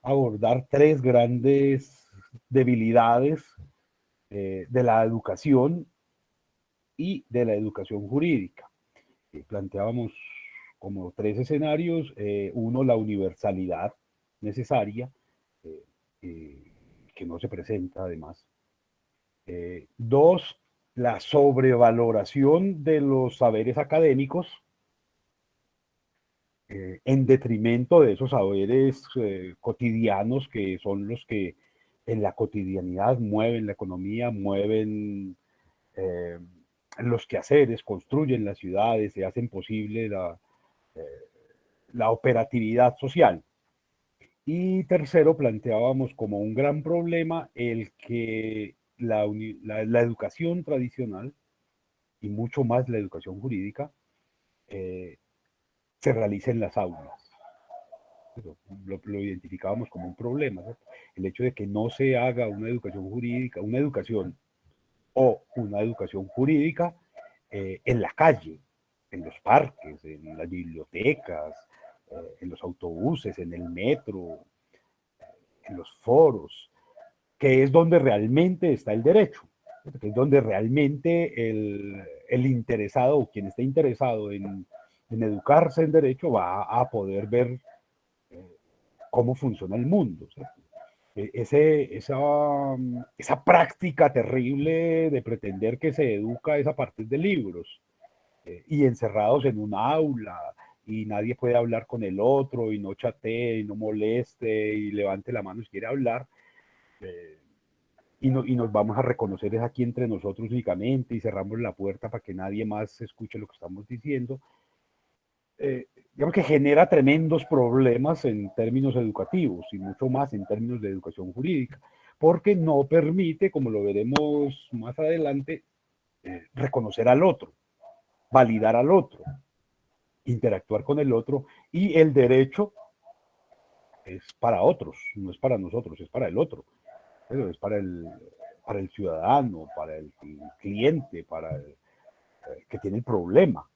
abordar tres grandes debilidades de la educación y de la educación jurídica. Planteábamos como tres escenarios. Uno, la universalidad necesaria, eh, que no se presenta además. Dos, la sobrevaloración de los saberes académicos en detrimento de esos saberes cotidianos que son los que en la cotidianidad mueven la economía, mueven eh, los quehaceres, construyen las ciudades y hacen posible la operatividad social. Y tercero, planteábamos como un gran problema el que la educación tradicional y mucho más la educación jurídica eh, se realice en las aulas. Lo identificábamos como un problema, ¿cierto? El hecho de que no se haga una educación jurídica, una educación o una educación jurídica en la calle, en los parques, en las bibliotecas, en los autobuses, en el metro, en los foros, que es donde realmente está el derecho, que es donde realmente el interesado o quien esté interesado en educarse en derecho va a poder ver cómo funciona el mundo. ¿Cierto? Esa práctica terrible de pretender que se educa es a partir de libros y encerrados en un aula y nadie puede hablar con el otro y no chatee y no moleste y levante la mano si quiere hablar. Eh, y nos vamos a reconocer es aquí entre nosotros únicamente y cerramos la puerta para que nadie más escuche lo que estamos diciendo. Digamos que genera tremendos problemas en términos educativos y mucho más en términos de educación jurídica, porque no permite, como lo veremos más adelante, reconocer al otro, validar al otro, interactuar con el otro, y el derecho es para otros, no es para nosotros, es para el otro, es para el ciudadano, para el cliente, para el que tiene el problema.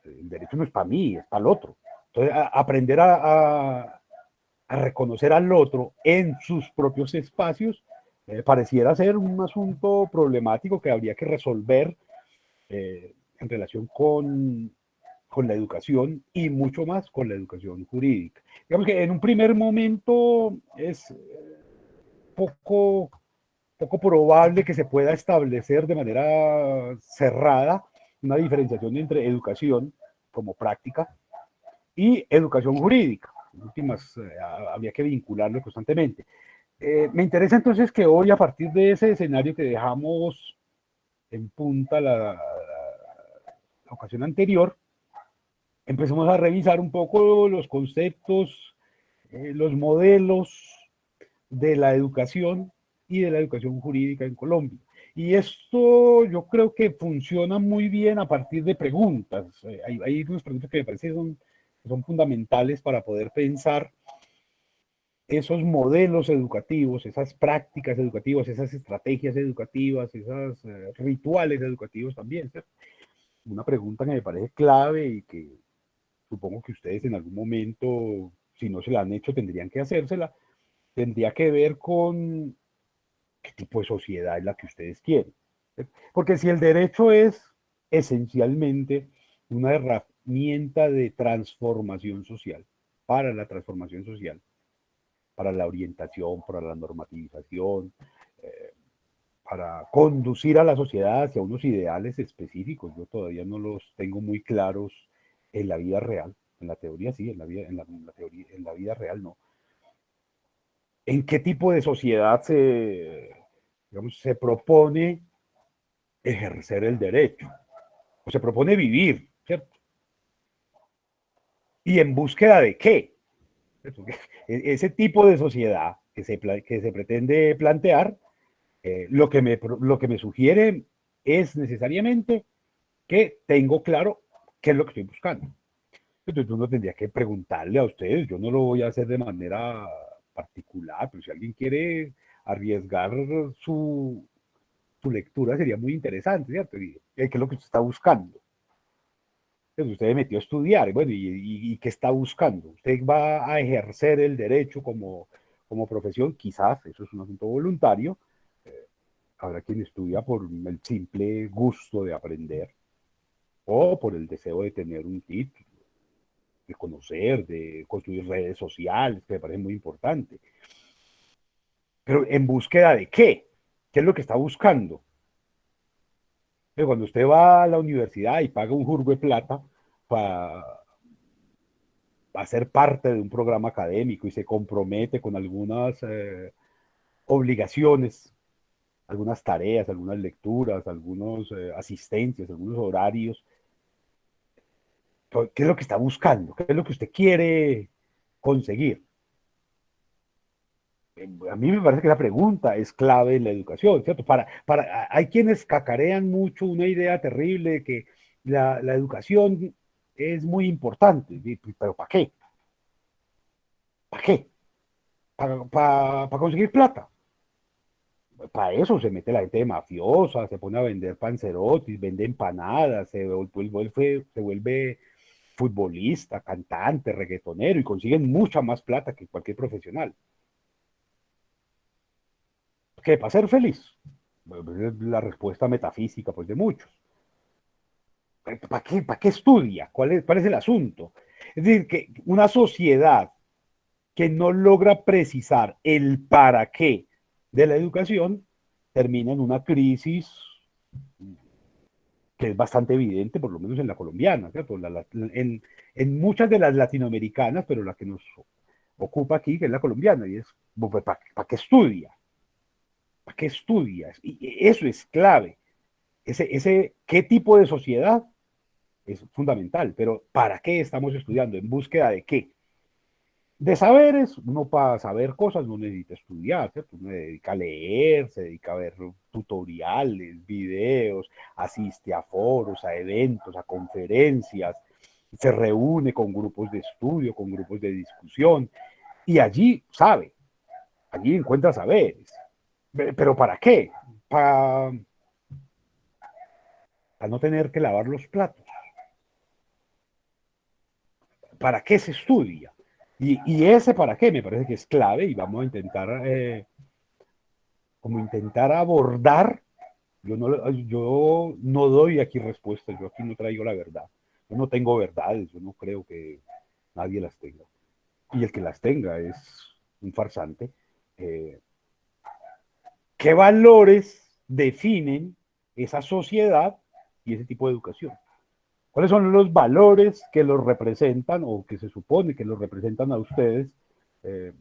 El derecho no es para mí, es para el otro. Entonces, aprender a reconocer al otro en sus propios espacios pareciera ser un asunto problemático que habría que resolver en relación con la educación y mucho más con la educación jurídica. Digamos que en un primer momento es poco, poco probable que se pueda establecer de manera cerrada una diferenciación entre educación como práctica y educación jurídica. En últimas, habría que vincularlo constantemente. Me interesa entonces que hoy, a partir de ese escenario que dejamos en punta la ocasión anterior, empecemos a revisar un poco los conceptos, los modelos de la educación y de la educación jurídica en Colombia. Y esto yo creo que funciona muy bien a partir de preguntas. Hay unas preguntas que me parecen son fundamentales para poder pensar esos modelos educativos, esas prácticas educativas, esas estrategias educativas, esos rituales educativos también. ¿Cierto? Una pregunta que me parece clave y que supongo que ustedes en algún momento, si no se la han hecho, tendrían que hacérsela, tendría que ver con qué tipo de sociedad es la que ustedes quieren. Porque si el derecho es esencialmente una herramienta de transformación social, para la transformación social, para la orientación, para la normativización, eh, para conducir a la sociedad hacia unos ideales específicos. Yo todavía no los tengo muy claros en la vida real. En la teoría sí, en la vida real no. ¿En qué tipo de sociedad digamos, se propone ejercer el derecho? O se propone vivir, ¿cierto? ¿Y en búsqueda de qué? Ese tipo de sociedad que se pretende plantear, lo que me sugiere es necesariamente que tengo claro qué es lo que estoy buscando. Entonces uno tendría que preguntarle a ustedes, yo no lo voy a hacer de manera particular, pero si alguien quiere arriesgar su lectura sería muy interesante, ¿cierto? ¿Qué es lo que usted está buscando? Entonces usted se metió a estudiar, bueno, y qué está buscando? ¿Usted va a ejercer el derecho como profesión? Quizás, eso es un asunto voluntario. Habrá quien estudia por el simple gusto de aprender o por el deseo de tener un título, de conocer, de construir redes sociales, que me parece muy importante. Pero ¿en búsqueda de qué? ¿Qué es lo que está buscando? Pero cuando usted va a la universidad y paga un jurgo de plata para ser parte de un programa académico y se compromete con algunas obligaciones, algunas tareas, algunas lecturas, algunas asistencias, algunos horarios, ¿qué es lo que está buscando? ¿Qué es lo que usted quiere conseguir? A mí me parece que la pregunta es clave en la educación, ¿cierto? Hay quienes cacarean mucho una idea terrible de que la educación es muy importante, pero ¿para qué? ¿Para qué? ¿Para conseguir plata? Para eso se mete la gente mafiosa, se pone a vender panzerotis, vende empanadas, se vuelve futbolista, cantante, reggaetonero y consiguen mucha más plata que cualquier profesional. ¿Qué? ¿Para ser feliz? Bueno, pues es la respuesta metafísica pues, de muchos. ¿Para qué estudia? ¿Cuál es el asunto? Es decir, que una sociedad que no logra precisar el para qué de la educación termina en una crisis que es bastante evidente, por lo menos en la colombiana, ¿cierto? En muchas de las latinoamericanas, pero la que nos ocupa aquí, que es la colombiana, y es, ¿para qué estudia? ¿Para qué estudias? Y eso es clave. ¿Qué tipo de sociedad? Es fundamental, pero ¿para qué estamos estudiando? ¿En búsqueda de qué? De saberes, uno para saber cosas no necesita estudiar, ¿cierto? Uno se dedica a leer, se dedica a ver tutoriales, videos, asiste a foros, a eventos, a conferencias, se reúne con grupos de estudio, con grupos de discusión, y allí sabe, allí encuentra saberes. ¿Pero para qué? Para no tener que lavar los platos. ¿Para qué se estudia? Y ese para qué me parece que es clave y vamos a intentar como intentar abordar, yo no doy aquí respuestas, yo aquí no traigo la verdad, yo no tengo verdades, yo no creo que nadie las tenga. Y el que las tenga es un farsante. Eh, ¿Qué valores definen esa sociedad y ese tipo de educación? ¿Cuáles son los valores que los representan o que se supone que los representan a ustedes eh,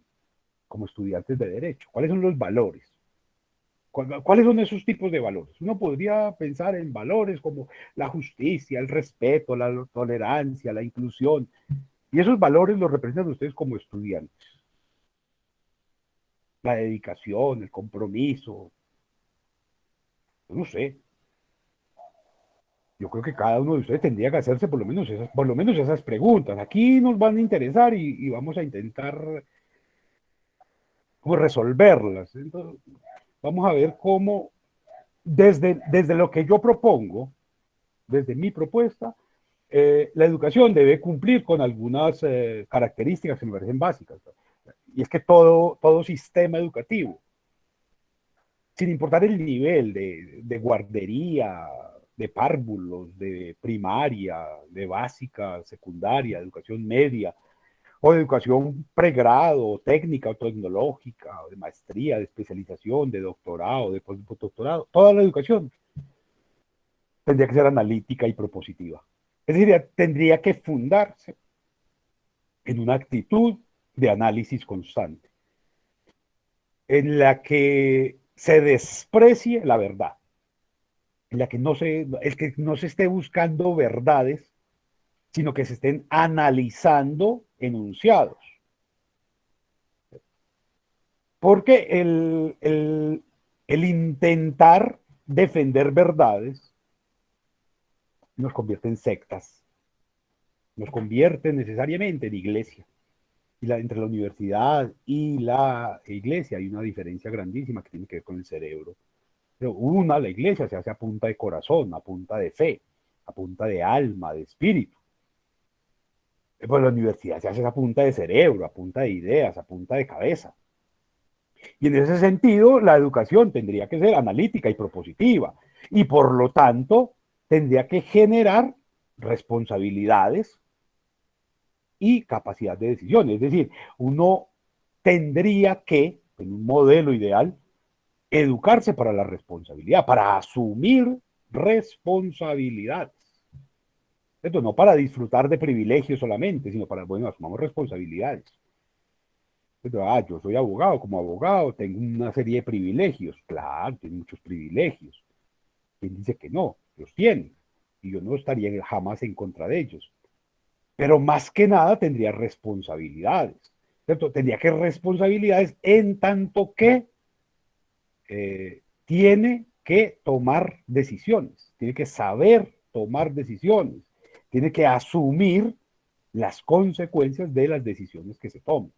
como estudiantes de derecho? ¿Cuáles son los valores? ¿Cuáles son esos tipos de valores? Uno podría pensar en valores como la justicia, el respeto, la tolerancia, la inclusión, y esos valores los representan ustedes como estudiantes. La dedicación, el compromiso, no sé. Yo creo que cada uno de ustedes tendría que hacerse por lo menos esas preguntas. Aquí nos van a interesar y vamos a intentar como resolverlas. Entonces, vamos a ver cómo, desde lo que yo propongo, desde mi propuesta, la educación debe cumplir con algunas características que me parecen básicas. Y es que todo sistema educativo, sin importar el nivel de guardería, de párvulos, de primaria, de básica, secundaria, educación media, o de educación pregrado, técnica o tecnológica, o de maestría, de especialización, de doctorado, de postdoctorado, toda la educación tendría que ser analítica y propositiva. Es decir, tendría que fundarse en una actitud de análisis constante, en la que se desprecie la verdad, en la que no se esté buscando verdades, sino que se estén analizando enunciados. Porque el intentar defender verdades nos convierte en sectas, nos convierte necesariamente en iglesia. Entre la universidad y la iglesia hay una diferencia grandísima que tiene que ver con el cerebro. Pero la iglesia se hace a punta de corazón, a punta de fe, a punta de alma, de espíritu. Pues la universidad se hace a punta de cerebro, a punta de ideas, a punta de cabeza. Y en ese sentido, la educación tendría que ser analítica y propositiva. Y por lo tanto, tendría que generar responsabilidades y capacidad de decisión. Es decir, uno tendría que, en un modelo ideal, educarse para la responsabilidad, para asumir responsabilidades. Esto no para disfrutar de privilegios solamente, sino para, bueno, asumamos responsabilidades. Yo soy abogado, como abogado tengo una serie de privilegios. Claro, tiene muchos privilegios. ¿Quién dice que no? Los tiene. Y yo no estaría jamás en contra de ellos. Pero más que nada tendría responsabilidades. ¿Cierto? Tendría que responsabilidades en tanto que tiene que tomar decisiones, tiene que saber tomar decisiones, tiene que asumir las consecuencias de las decisiones que se toman.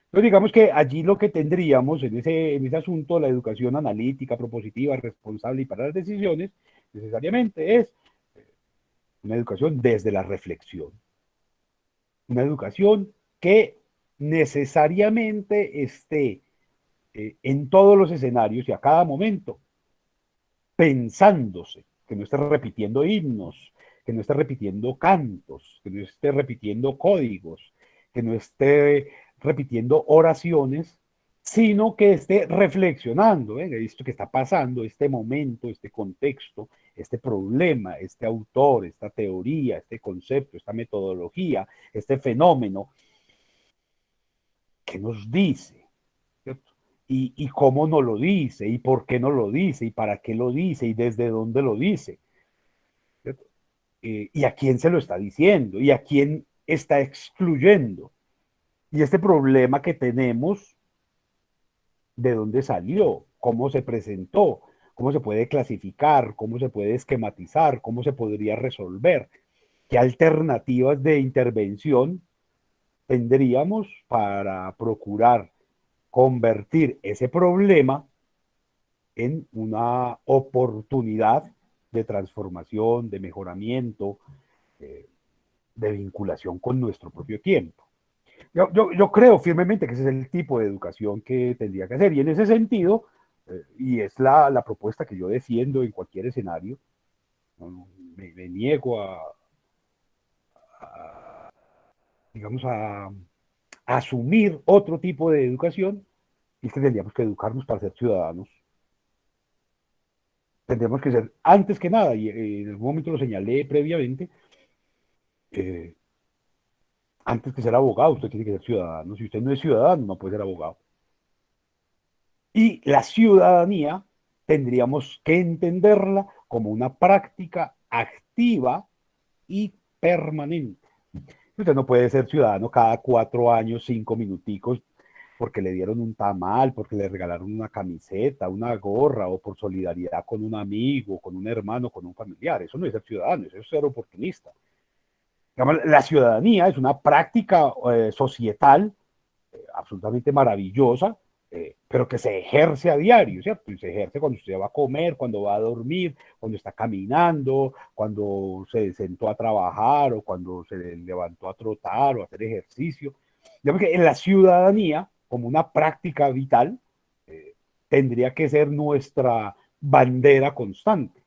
Entonces, digamos que allí lo que tendríamos en ese asunto, la educación analítica, propositiva, responsable y para las decisiones, necesariamente es una educación desde la reflexión, una educación que necesariamente esté en todos los escenarios y a cada momento pensándose, que no esté repitiendo himnos, que no esté repitiendo cantos, que no esté repitiendo códigos, que no esté repitiendo oraciones, sino que esté reflexionando, esto que está pasando, este momento, este contexto, este problema, este autor, esta teoría, este concepto, esta metodología, este fenómeno, ¿qué nos dice? ¿Cierto? Y cómo no lo dice, y por qué no lo dice, y para qué lo dice, y desde dónde lo dice. ¿Cierto? Y a quién se lo está diciendo, y a quién está excluyendo. Y este problema que tenemos, ¿de dónde salió? ¿Cómo se presentó? ¿Cómo se puede clasificar? ¿Cómo se puede esquematizar? ¿Cómo se podría resolver? ¿Qué alternativas de intervención tendríamos para procurar convertir ese problema en una oportunidad de transformación, de mejoramiento, eh, de vinculación con nuestro propio tiempo? Yo creo firmemente que ese es el tipo de educación que tendría que hacer. Y en ese sentido, y es la propuesta que yo defiendo en cualquier escenario, no, me niego a, digamos, a asumir otro tipo de educación, y es que tendríamos que educarnos para ser ciudadanos. Tendríamos que ser, antes que nada, y en algún momento lo señalé previamente, eh, antes que ser abogado, usted tiene que ser ciudadano. Si usted no es ciudadano, no puede ser abogado. Y la ciudadanía tendríamos que entenderla como una práctica activa y permanente. Usted no puede ser ciudadano cada 4 años, 5 minuticos, porque le dieron un tamal, porque le regalaron una camiseta, una gorra, o por solidaridad con un amigo, con un hermano, con un familiar. Eso no es ser ciudadano, eso es ser oportunista. La ciudadanía es una práctica societal absolutamente maravillosa, pero que se ejerce a diario, ¿cierto? Y se ejerce cuando usted va a comer, cuando va a dormir, cuando está caminando, cuando se sentó a trabajar o cuando se levantó a trotar o a hacer ejercicio. Digamos que en la ciudadanía, como una práctica vital, eh, tendría que ser nuestra bandera constante.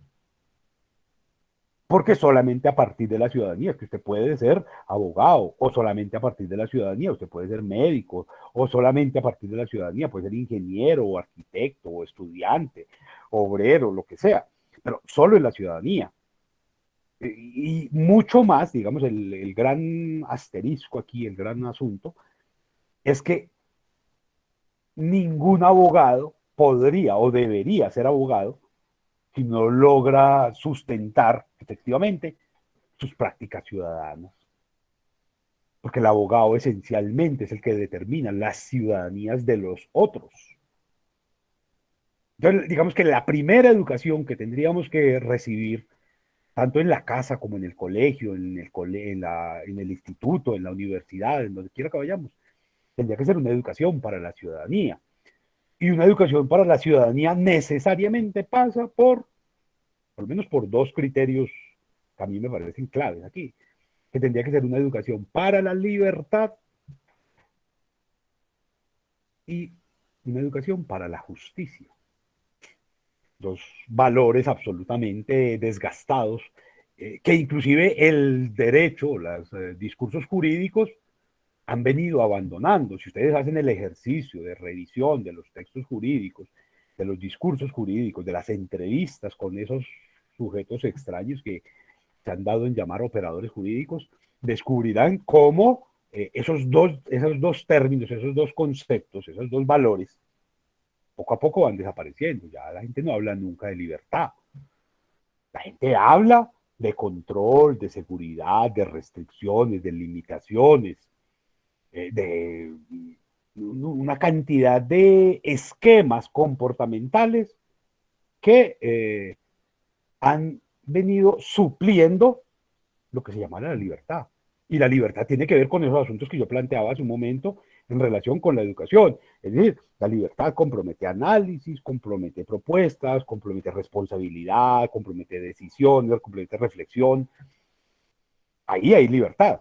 Porque solamente a partir de la ciudadanía es que usted puede ser abogado, o solamente a partir de la ciudadanía usted puede ser médico, o solamente a partir de la ciudadanía puede ser ingeniero, o arquitecto, o estudiante, obrero, lo que sea, pero solo en la ciudadanía. Y mucho más, digamos, el gran asterisco aquí, el gran asunto, es que ningún abogado podría o debería ser abogado si no logra sustentar efectivamente sus prácticas ciudadanas. Porque el abogado esencialmente es el que determina las ciudadanías de los otros. Entonces, digamos que la primera educación que tendríamos que recibir, tanto en la casa como en el colegio, en el instituto, en la universidad, en donde quiera que vayamos, tendría que ser una educación para la ciudadanía. Y una educación para la ciudadanía necesariamente pasa por lo menos por dos criterios que a mí me parecen claves aquí. que tendría que ser una educación para la libertad y una educación para la justicia. Dos valores absolutamente desgastados, que inclusive el derecho, los discursos jurídicos han venido abandonando. Si ustedes hacen el ejercicio de revisión de los textos jurídicos, de los discursos jurídicos, de las entrevistas con esos sujetos extraños que se han dado en llamar operadores jurídicos, descubrirán cómo esos dos términos, esos dos conceptos, esos dos valores, poco a poco van desapareciendo. Ya la gente no habla nunca de libertad. La gente habla de control, de seguridad, de restricciones, de limitaciones, de una cantidad de esquemas comportamentales que han venido supliendo lo que se llama la libertad. Y la libertad tiene que ver con esos asuntos que yo planteaba hace un momento en relación con la educación. Es decir, la libertad compromete análisis, compromete propuestas, compromete responsabilidad, compromete decisiones, compromete reflexión. Ahí hay libertad.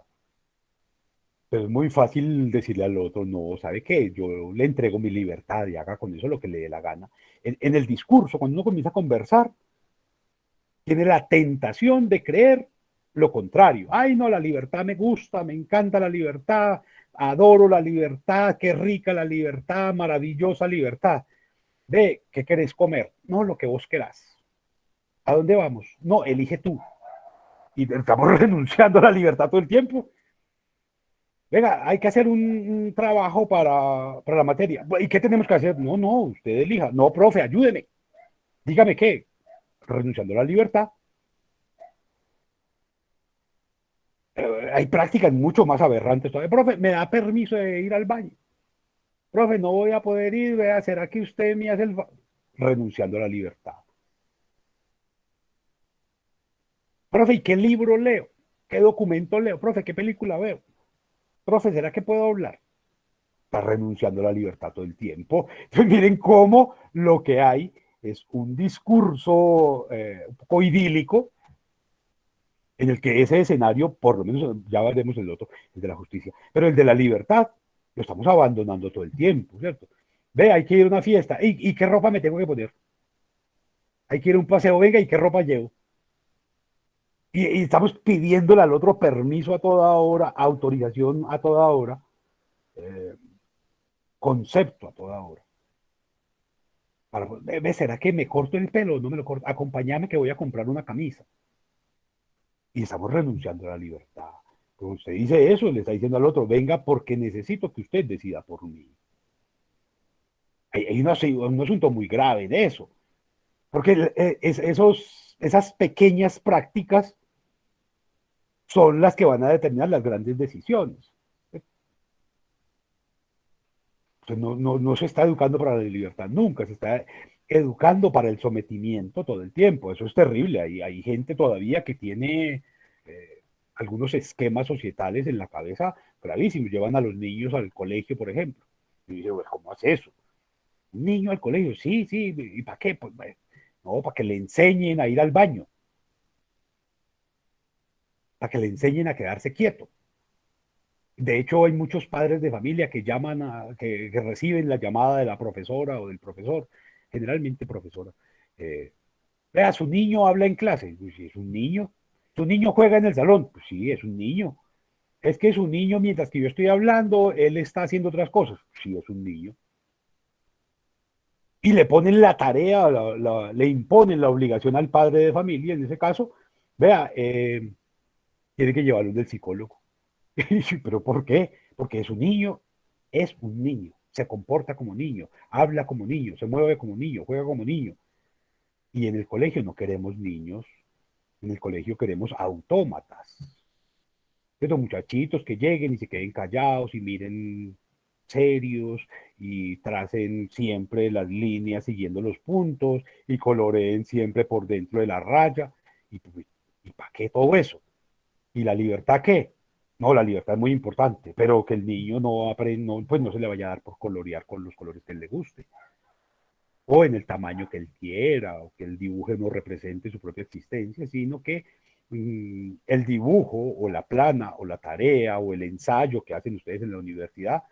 Pero es muy fácil decirle al otro, no, ¿sabe qué? Yo le entrego mi libertad y haga con eso lo que le dé la gana. En el discurso, cuando uno comienza a conversar, tiene la tentación de creer lo contrario. Ay, no, la libertad me gusta, me encanta la libertad, adoro la libertad, qué rica la libertad, maravillosa libertad. Ve, ¿qué querés comer? No, lo que vos querás. ¿A dónde vamos? No, elige tú. Y estamos renunciando a la libertad todo el tiempo. Venga, hay que hacer un trabajo para la materia. ¿Y qué tenemos que hacer? No, no, usted elija. No, profe, ayúdeme. Dígame qué. Renunciando a la libertad. Hay prácticas mucho más aberrantes todavía. Profe, ¿me da permiso de ir al baño? Profe, no voy a poder ir. Vea, ¿será que usted me hace el renunciando a la libertad? Profe, ¿y qué libro leo? ¿Qué documento leo? Profe, ¿qué película veo? Profe, ¿será que puedo hablar? Está renunciando a la libertad todo el tiempo. Entonces, miren cómo lo que hay es un discurso un poco idílico en el que ese escenario, por lo menos ya veremos el otro, el de la justicia, pero el de la libertad, lo estamos abandonando todo el tiempo, ¿cierto? Ve, hay que ir a una fiesta, ¿y qué ropa me tengo que poner? Hay que ir a un paseo, venga, ¿y qué ropa llevo? Y estamos pidiéndole al otro permiso a toda hora, autorización a toda hora, eh, concepto a toda hora. ¿Será que me corto el pelo? No me lo corto. Acompáñame que voy a comprar una camisa. Y estamos renunciando a la libertad. Cuando usted dice eso, le está diciendo al otro, venga porque necesito que usted decida por mí. Hay un asunto muy grave de eso. Porque esas pequeñas prácticas son las que van a determinar las grandes decisiones. Entonces no se está educando para la libertad nunca, se está educando para el sometimiento todo el tiempo. Eso es terrible. Hay gente todavía que tiene algunos esquemas societales en la cabeza gravísimos. Llevan a los niños al colegio, por ejemplo. Y dice, pues, ¿cómo hace eso? Un niño al colegio, sí, sí. ¿Y para qué? Pues, bueno, no, para que le enseñen a ir al baño, para que le enseñen a quedarse quieto. De hecho, hay muchos padres de familia que que reciben la llamada de la profesora o del profesor, generalmente profesora. Eh, Vea, su niño habla en clase. Pues sí, es un niño. Su niño juega en el salón. Pues sí, es un niño. Es que es un niño, mientras que yo estoy hablando, él está haciendo otras cosas. Sí, es un niño. Y le ponen la tarea, le imponen la obligación al padre de familia, en ese caso, vea, tiene que llevarlo del psicólogo. ¿Pero por qué? Porque es un niño, se comporta como niño, habla como niño, se mueve como niño, juega como niño. Y en el colegio no queremos niños, en el colegio queremos autómatas. Esos muchachitos que lleguen y se queden callados y miren serios y tracen siempre las líneas siguiendo los puntos y coloreen siempre por dentro de la raya. ¿Y para qué todo eso? ¿Y la libertad qué? No, la libertad es muy importante, pero que el niño no aprenda, no, pues no se le vaya a dar por colorear con los colores que él le guste, o en el tamaño que él quiera, o que el dibujo no represente su propia existencia, sino que el dibujo o la plana o la tarea o el ensayo que hacen ustedes en la universidad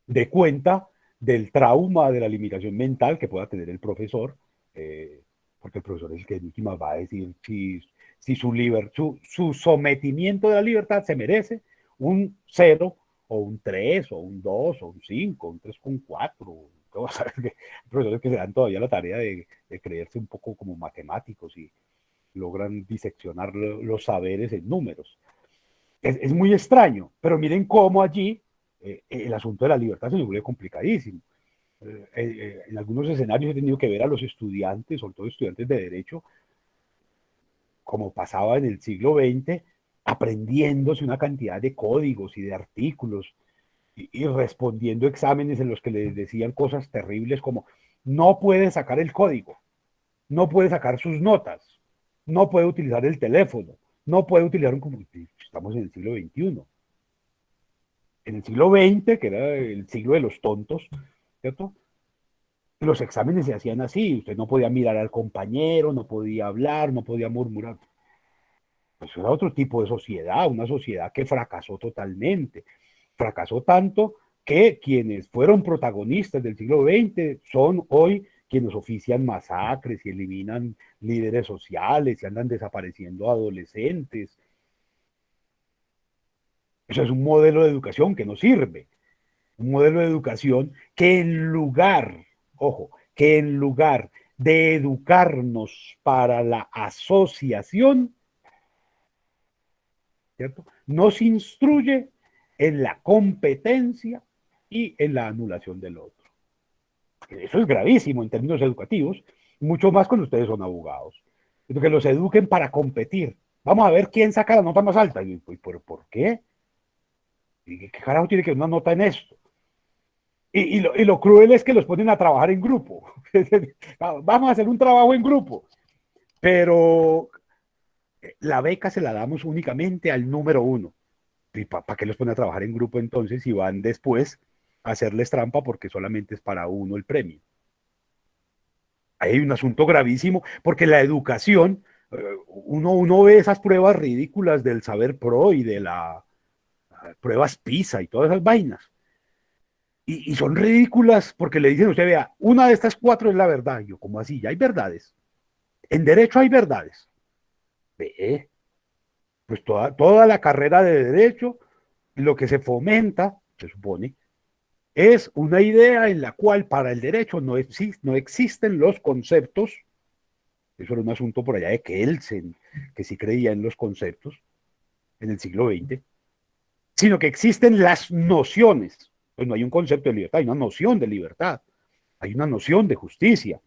dé cuenta del trauma, de la limitación mental que pueda tener el profesor, eh, porque el profesor es el que en última va a decir si su sometimiento de la libertad se merece un 0 o un 3 o un 2 o un 5 un 3,4. Profesores que se dan todavía la tarea de creerse un poco como matemáticos y logran diseccionar los saberes en números. Es muy extraño, pero miren cómo allí el asunto de la libertad se me vuelve complicadísimo. En algunos escenarios he tenido que ver a los estudiantes, sobre todo estudiantes de derecho, como pasaba en el siglo XX, aprendiéndose una cantidad de códigos y de artículos y respondiendo exámenes en los que les decían cosas terribles como no puede sacar el código, no puede sacar sus notas, no puede utilizar el teléfono, no puede utilizar un computador. Estamos en el siglo XXI. En el siglo XX, que era el siglo de los tontos, ¿cierto? Los exámenes se hacían así, usted no podía mirar al compañero, no podía hablar, no podía murmurar. Pues era otro tipo de sociedad, una sociedad que fracasó totalmente. Fracasó tanto que quienes fueron protagonistas del siglo XX son hoy quienes ofician masacres y eliminan líderes sociales y andan desapareciendo adolescentes. Eso es un modelo de educación que no sirve. Un modelo de educación que en lugar, ojo, que en lugar de educarnos para la asociación, ¿cierto? Nos instruye en la competencia y en la anulación del otro. Eso es gravísimo en términos educativos, mucho más cuando ustedes son abogados. Que los eduquen para competir. Vamos a ver quién saca la nota más alta. Y, ¿por qué? ¿Qué carajo tiene que ver una nota en esto? Y lo cruel es que los ponen a trabajar en grupo. Vamos a hacer un trabajo en grupo. Pero la beca se la damos únicamente al número uno. ¿Y para qué los ponen a trabajar en grupo entonces si van después a hacerles trampa porque solamente es para uno el premio? Hay un asunto gravísimo porque la educación, uno ve esas pruebas ridículas del saber pro y de las pruebas PISA y todas esas vainas. Y son ridículas porque le dicen a usted, vea, una de estas cuatro es la verdad. Y yo, ¿cómo así? Ya hay verdades. En derecho hay verdades. Ve, pues toda la carrera de derecho, lo que se fomenta, se supone, es una idea en la cual para el derecho no existen los conceptos. Eso era un asunto por allá de Kelsen, que sí creía en los conceptos en el siglo XX, sino que existen las nociones. Pues no hay un concepto de libertad, hay una noción de libertad, hay una noción de justicia,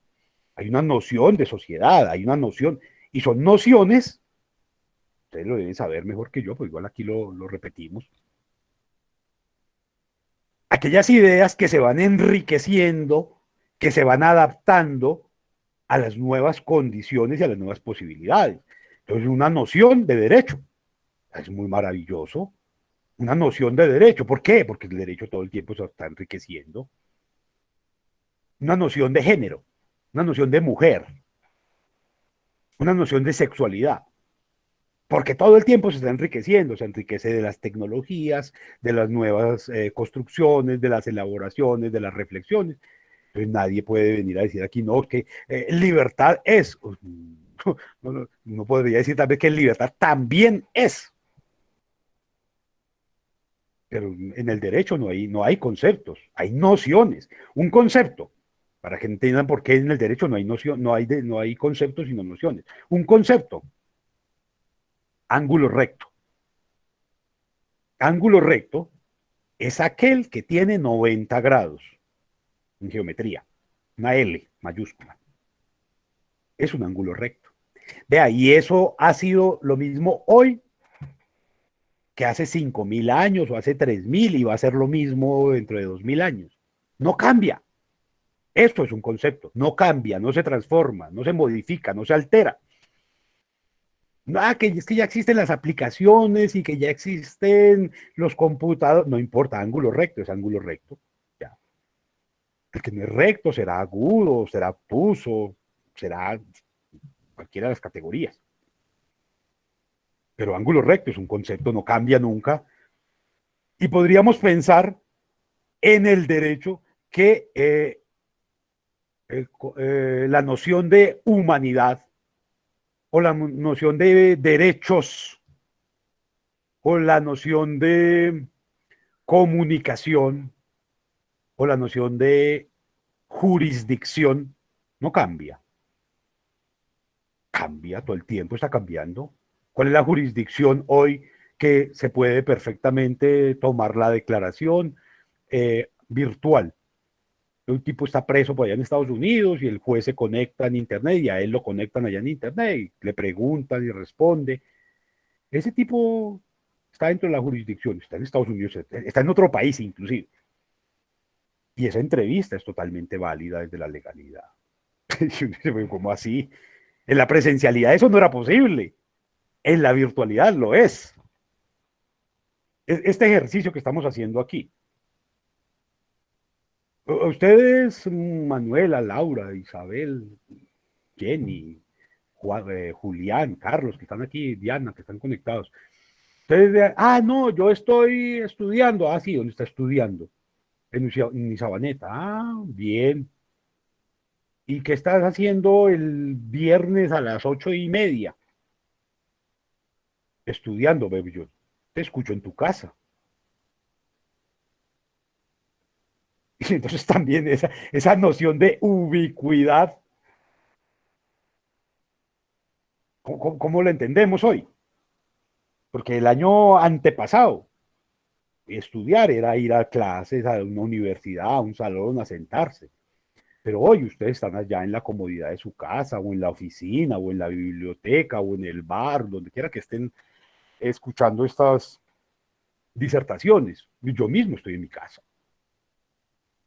hay una noción de sociedad, hay una noción, y son nociones, ustedes lo deben saber mejor que yo, pues igual aquí lo repetimos, aquellas ideas que se van enriqueciendo, que se van adaptando a las nuevas condiciones y a las nuevas posibilidades. Entonces, una noción de derecho es muy maravilloso, una noción de derecho. ¿Por qué? Porque el derecho todo el tiempo se está enriqueciendo. Una noción de género, una noción de mujer, una noción de sexualidad. Porque todo el tiempo se está enriqueciendo, se enriquece de las tecnologías, de las nuevas construcciones, de las elaboraciones, de las reflexiones. Entonces nadie puede venir a decir aquí, no, que libertad es. No podría decir tal vez que libertad también es. Pero en el derecho no hay conceptos, hay nociones. Un concepto, para que entiendan por qué en el derecho no hay noción, no hay conceptos sino nociones. Un concepto, ángulo recto. Ángulo recto es aquel que tiene 90 grados en geometría, una L mayúscula. Es un ángulo recto. Vea, y eso ha sido lo mismo hoy que hace 5.000 años o hace 3.000 y va a ser lo mismo dentro de 2.000 años. No cambia. Esto es un concepto. No cambia, no se transforma, no se modifica, no se altera. Que es que ya existen las aplicaciones y que ya existen los computadores. No importa, ángulo recto es ángulo recto. Ya. El que no es recto será agudo, será obtuso, será cualquiera de las categorías. pero ángulo recto es un concepto, no cambia nunca. Y podríamos pensar en el derecho que la noción de humanidad o la noción de derechos o la noción de comunicación o la noción de jurisdicción no cambia. Cambia todo el tiempo, está cambiando. ¿Cuál es la jurisdicción hoy que se puede perfectamente tomar la declaración virtual? Un tipo está preso por allá en Estados Unidos y el juez se conecta en Internet y a él lo conectan allá en Internet y le preguntan y responde. Ese tipo está dentro de la jurisdicción, está en Estados Unidos, está en otro país inclusive. Y esa entrevista es totalmente válida desde la legalidad. ¿Cómo así? En la presencialidad eso no era posible. En la virtualidad lo es. Este ejercicio que estamos haciendo aquí. Ustedes, Manuela, Laura, Isabel, Jenny, Julián, Carlos, que están aquí, Diana, que están conectados. Ustedes, no, yo estoy estudiando. Ah, sí, ¿dónde está estudiando? En Sabaneta. Ah, bien. ¿Y qué estás haciendo el viernes a las 8:30? Estudiando, bebé. Yo te escucho en tu casa. Y entonces también esa noción de ubicuidad, ¿cómo la entendemos hoy? Porque el año antepasado, estudiar era ir a clases, a una universidad, a un salón, a sentarse. Pero hoy ustedes están allá en la comodidad de su casa, o en la oficina, o en la biblioteca, o en el bar, donde quiera que estén escuchando estas disertaciones. Yo mismo estoy en mi casa.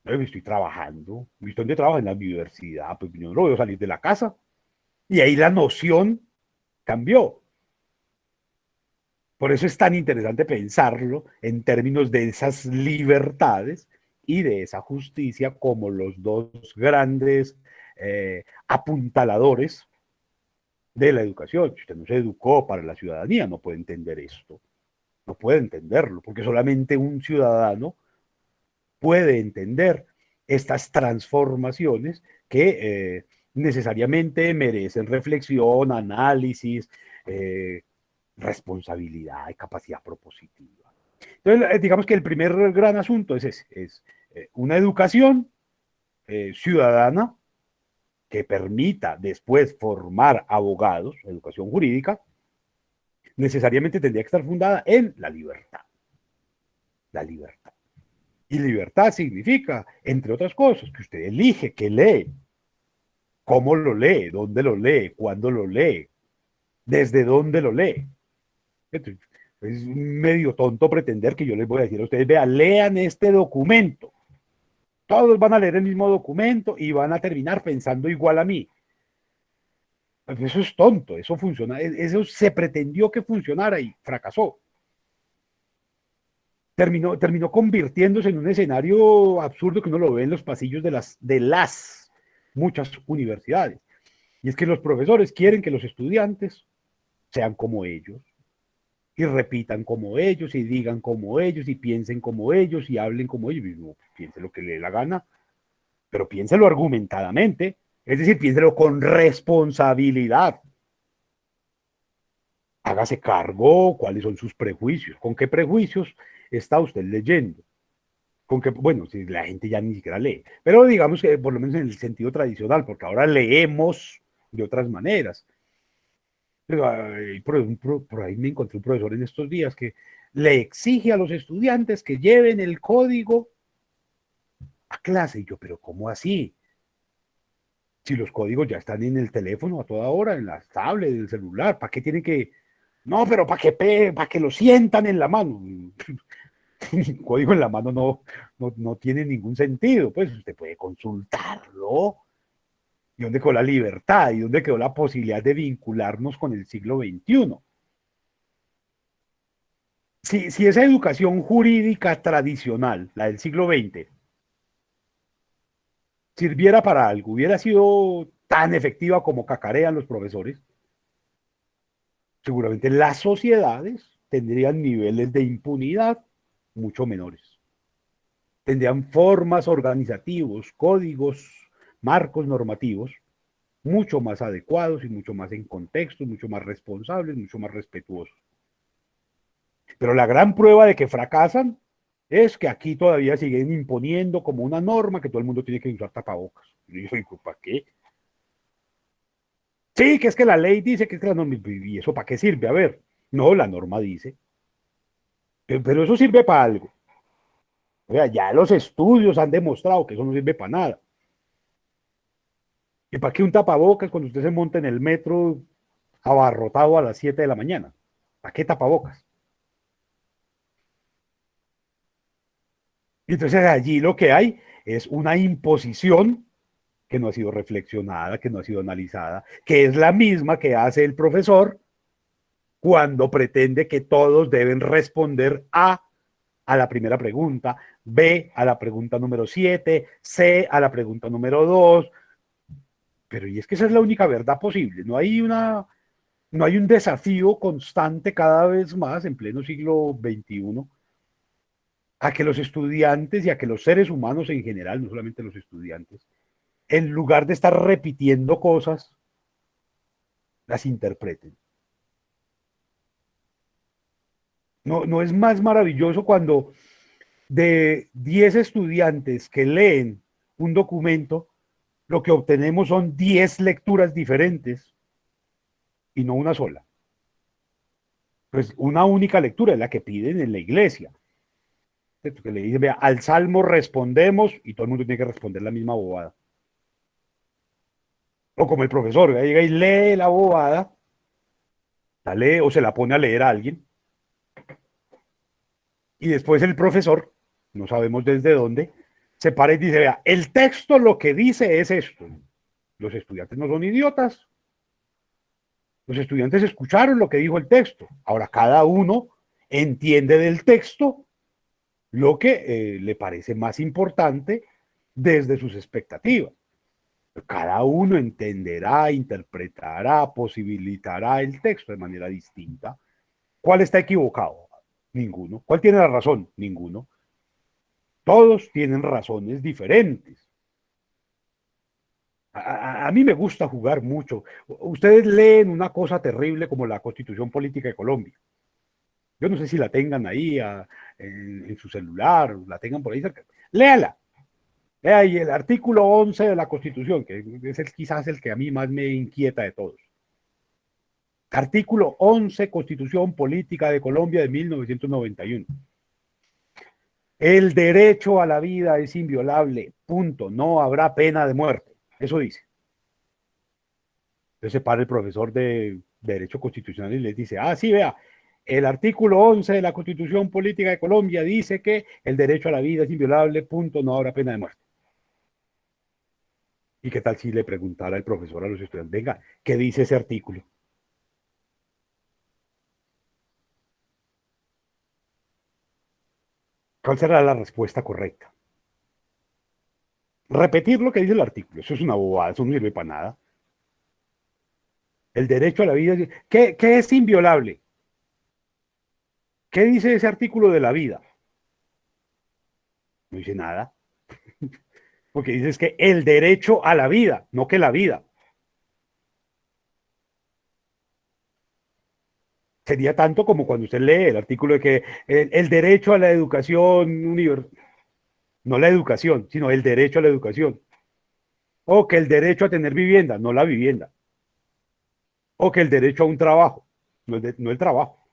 Estoy trabajando. ¿Viste dónde trabajo? En la universidad. Pues yo no voy a salir de la casa. Y ahí la noción cambió. Por eso es tan interesante pensarlo en términos de esas libertades y de esa justicia como los dos grandes apuntaladores de la educación. Si usted no se educó para la ciudadanía, no puede entender esto, no puede entenderlo, porque solamente un ciudadano puede entender estas transformaciones que necesariamente merecen reflexión, análisis, responsabilidad y capacidad propositiva. Entonces, digamos que el primer gran asunto es ese, es una educación ciudadana que permita después formar abogados, educación jurídica, necesariamente tendría que estar fundada en la libertad. La libertad. Y libertad significa, entre otras cosas, que usted elige qué lee, cómo lo lee, dónde lo lee, cuándo lo lee, desde dónde lo lee. Entonces, es medio tonto pretender que yo les voy a decir a ustedes, vean, lean este documento. Todos van a leer el mismo documento y van a terminar pensando igual a mí. Pues eso es tonto, eso funciona, eso se pretendió que funcionara y fracasó. Terminó convirtiéndose en un escenario absurdo que uno lo ve en los pasillos de las muchas universidades. Y es que los profesores quieren que los estudiantes sean como ellos, y repitan como ellos, y digan como ellos, y piensen como ellos, y hablen como ellos. Y no, piense lo que le dé la gana, pero piénselo argumentadamente, es decir, piénselo con responsabilidad. Hágase cargo cuáles son sus prejuicios, con qué prejuicios está usted leyendo. Con que, bueno, si la gente ya ni siquiera lee, pero digamos que por lo menos en el sentido tradicional, porque ahora leemos de otras maneras. Pero, por ahí me encontré un profesor en estos días que le exige a los estudiantes que lleven el código a clase. Y yo, pero ¿cómo así? Si los códigos ya están en el teléfono a toda hora, en las tablets, en el celular, ¿para qué tienen que...? No, pero para que lo sientan en la mano. Un código en la mano no tiene ningún sentido. Pues usted puede consultarlo. ¿Y dónde quedó la libertad? ¿Y dónde quedó la posibilidad de vincularnos con el siglo XXI? Si esa educación jurídica tradicional, la del siglo XX, sirviera para algo, hubiera sido tan efectiva como cacarean los profesores, seguramente las sociedades tendrían niveles de impunidad mucho menores. Tendrían formas organizativos, códigos, marcos normativos mucho más adecuados y mucho más en contexto, mucho más responsables, mucho más respetuosos. Pero la gran prueba de que fracasan es que aquí todavía siguen imponiendo como una norma que todo el mundo tiene que usar tapabocas. Y yo digo, ¿para qué? Sí, que es que la ley dice que es que la norma. ¿Y eso para qué sirve? A ver, no, la norma dice. Pero eso sirve para algo. O sea, ya los estudios han demostrado que eso no sirve para nada. ¿Y para qué un tapabocas cuando usted se monta en el metro abarrotado a las 7 de la mañana? ¿Para qué tapabocas? Y entonces allí lo que hay es una imposición que no ha sido reflexionada, que no ha sido analizada, que es la misma que hace el profesor cuando pretende que todos deben responder a la primera pregunta, B a la pregunta número 7, C a la pregunta número 2. Pero y es que esa es la única verdad posible. No hay un desafío constante cada vez más en pleno siglo XXI a que los estudiantes y a que los seres humanos en general, no solamente los estudiantes, en lugar de estar repitiendo cosas, las interpreten. No es más maravilloso cuando de 10 estudiantes que leen un documento, lo que obtenemos son 10 lecturas diferentes y no una sola. Pues una única lectura es la que piden en la iglesia. Que le dicen, vea, al salmo respondemos y todo el mundo tiene que responder la misma bobada. O como el profesor, llega y lee la bobada, la lee o se la pone a leer a alguien, y después el profesor, no sabemos desde dónde, se para y dice, vea, el texto lo que dice es esto. Los estudiantes no son idiotas. Los estudiantes escucharon lo que dijo el texto. Ahora cada uno entiende del texto lo que le parece más importante desde sus expectativas. Cada uno entenderá, interpretará, posibilitará el texto de manera distinta. ¿Cuál está equivocado? Ninguno. ¿Cuál tiene la razón? Ninguno. Todos tienen razones diferentes. A mí me gusta jugar mucho. Ustedes leen una cosa terrible como la Constitución Política de Colombia. Yo no sé si la tengan ahí en su celular, la tengan por ahí cerca. Léala. Lea ahí el artículo 11 de la Constitución, que es quizás el que a mí más me inquieta de todos. Artículo 11, Constitución Política de Colombia de 1991. El derecho a la vida es inviolable, punto. No habrá pena de muerte. Eso dice. Entonces se para el profesor de Derecho Constitucional y les dice, ah, sí, vea, el artículo 11 de la Constitución Política de Colombia dice que el derecho a la vida es inviolable, punto, no habrá pena de muerte. ¿Y qué tal si le preguntara el profesor a los estudiantes, venga, ¿qué dice ese artículo? ¿Cuál será la respuesta correcta? Repetir lo que dice el artículo, eso es una bobada, eso no sirve para nada. El derecho a la vida, ¿qué es inviolable? ¿Qué dice ese artículo de la vida? No dice nada, porque dice es que el derecho a la vida, no que la vida. Sería tanto como cuando usted lee el artículo de que el derecho a la educación universal, no la educación, sino el derecho a la educación. O que el derecho a tener vivienda, no la vivienda. O que el derecho a un trabajo, no el trabajo.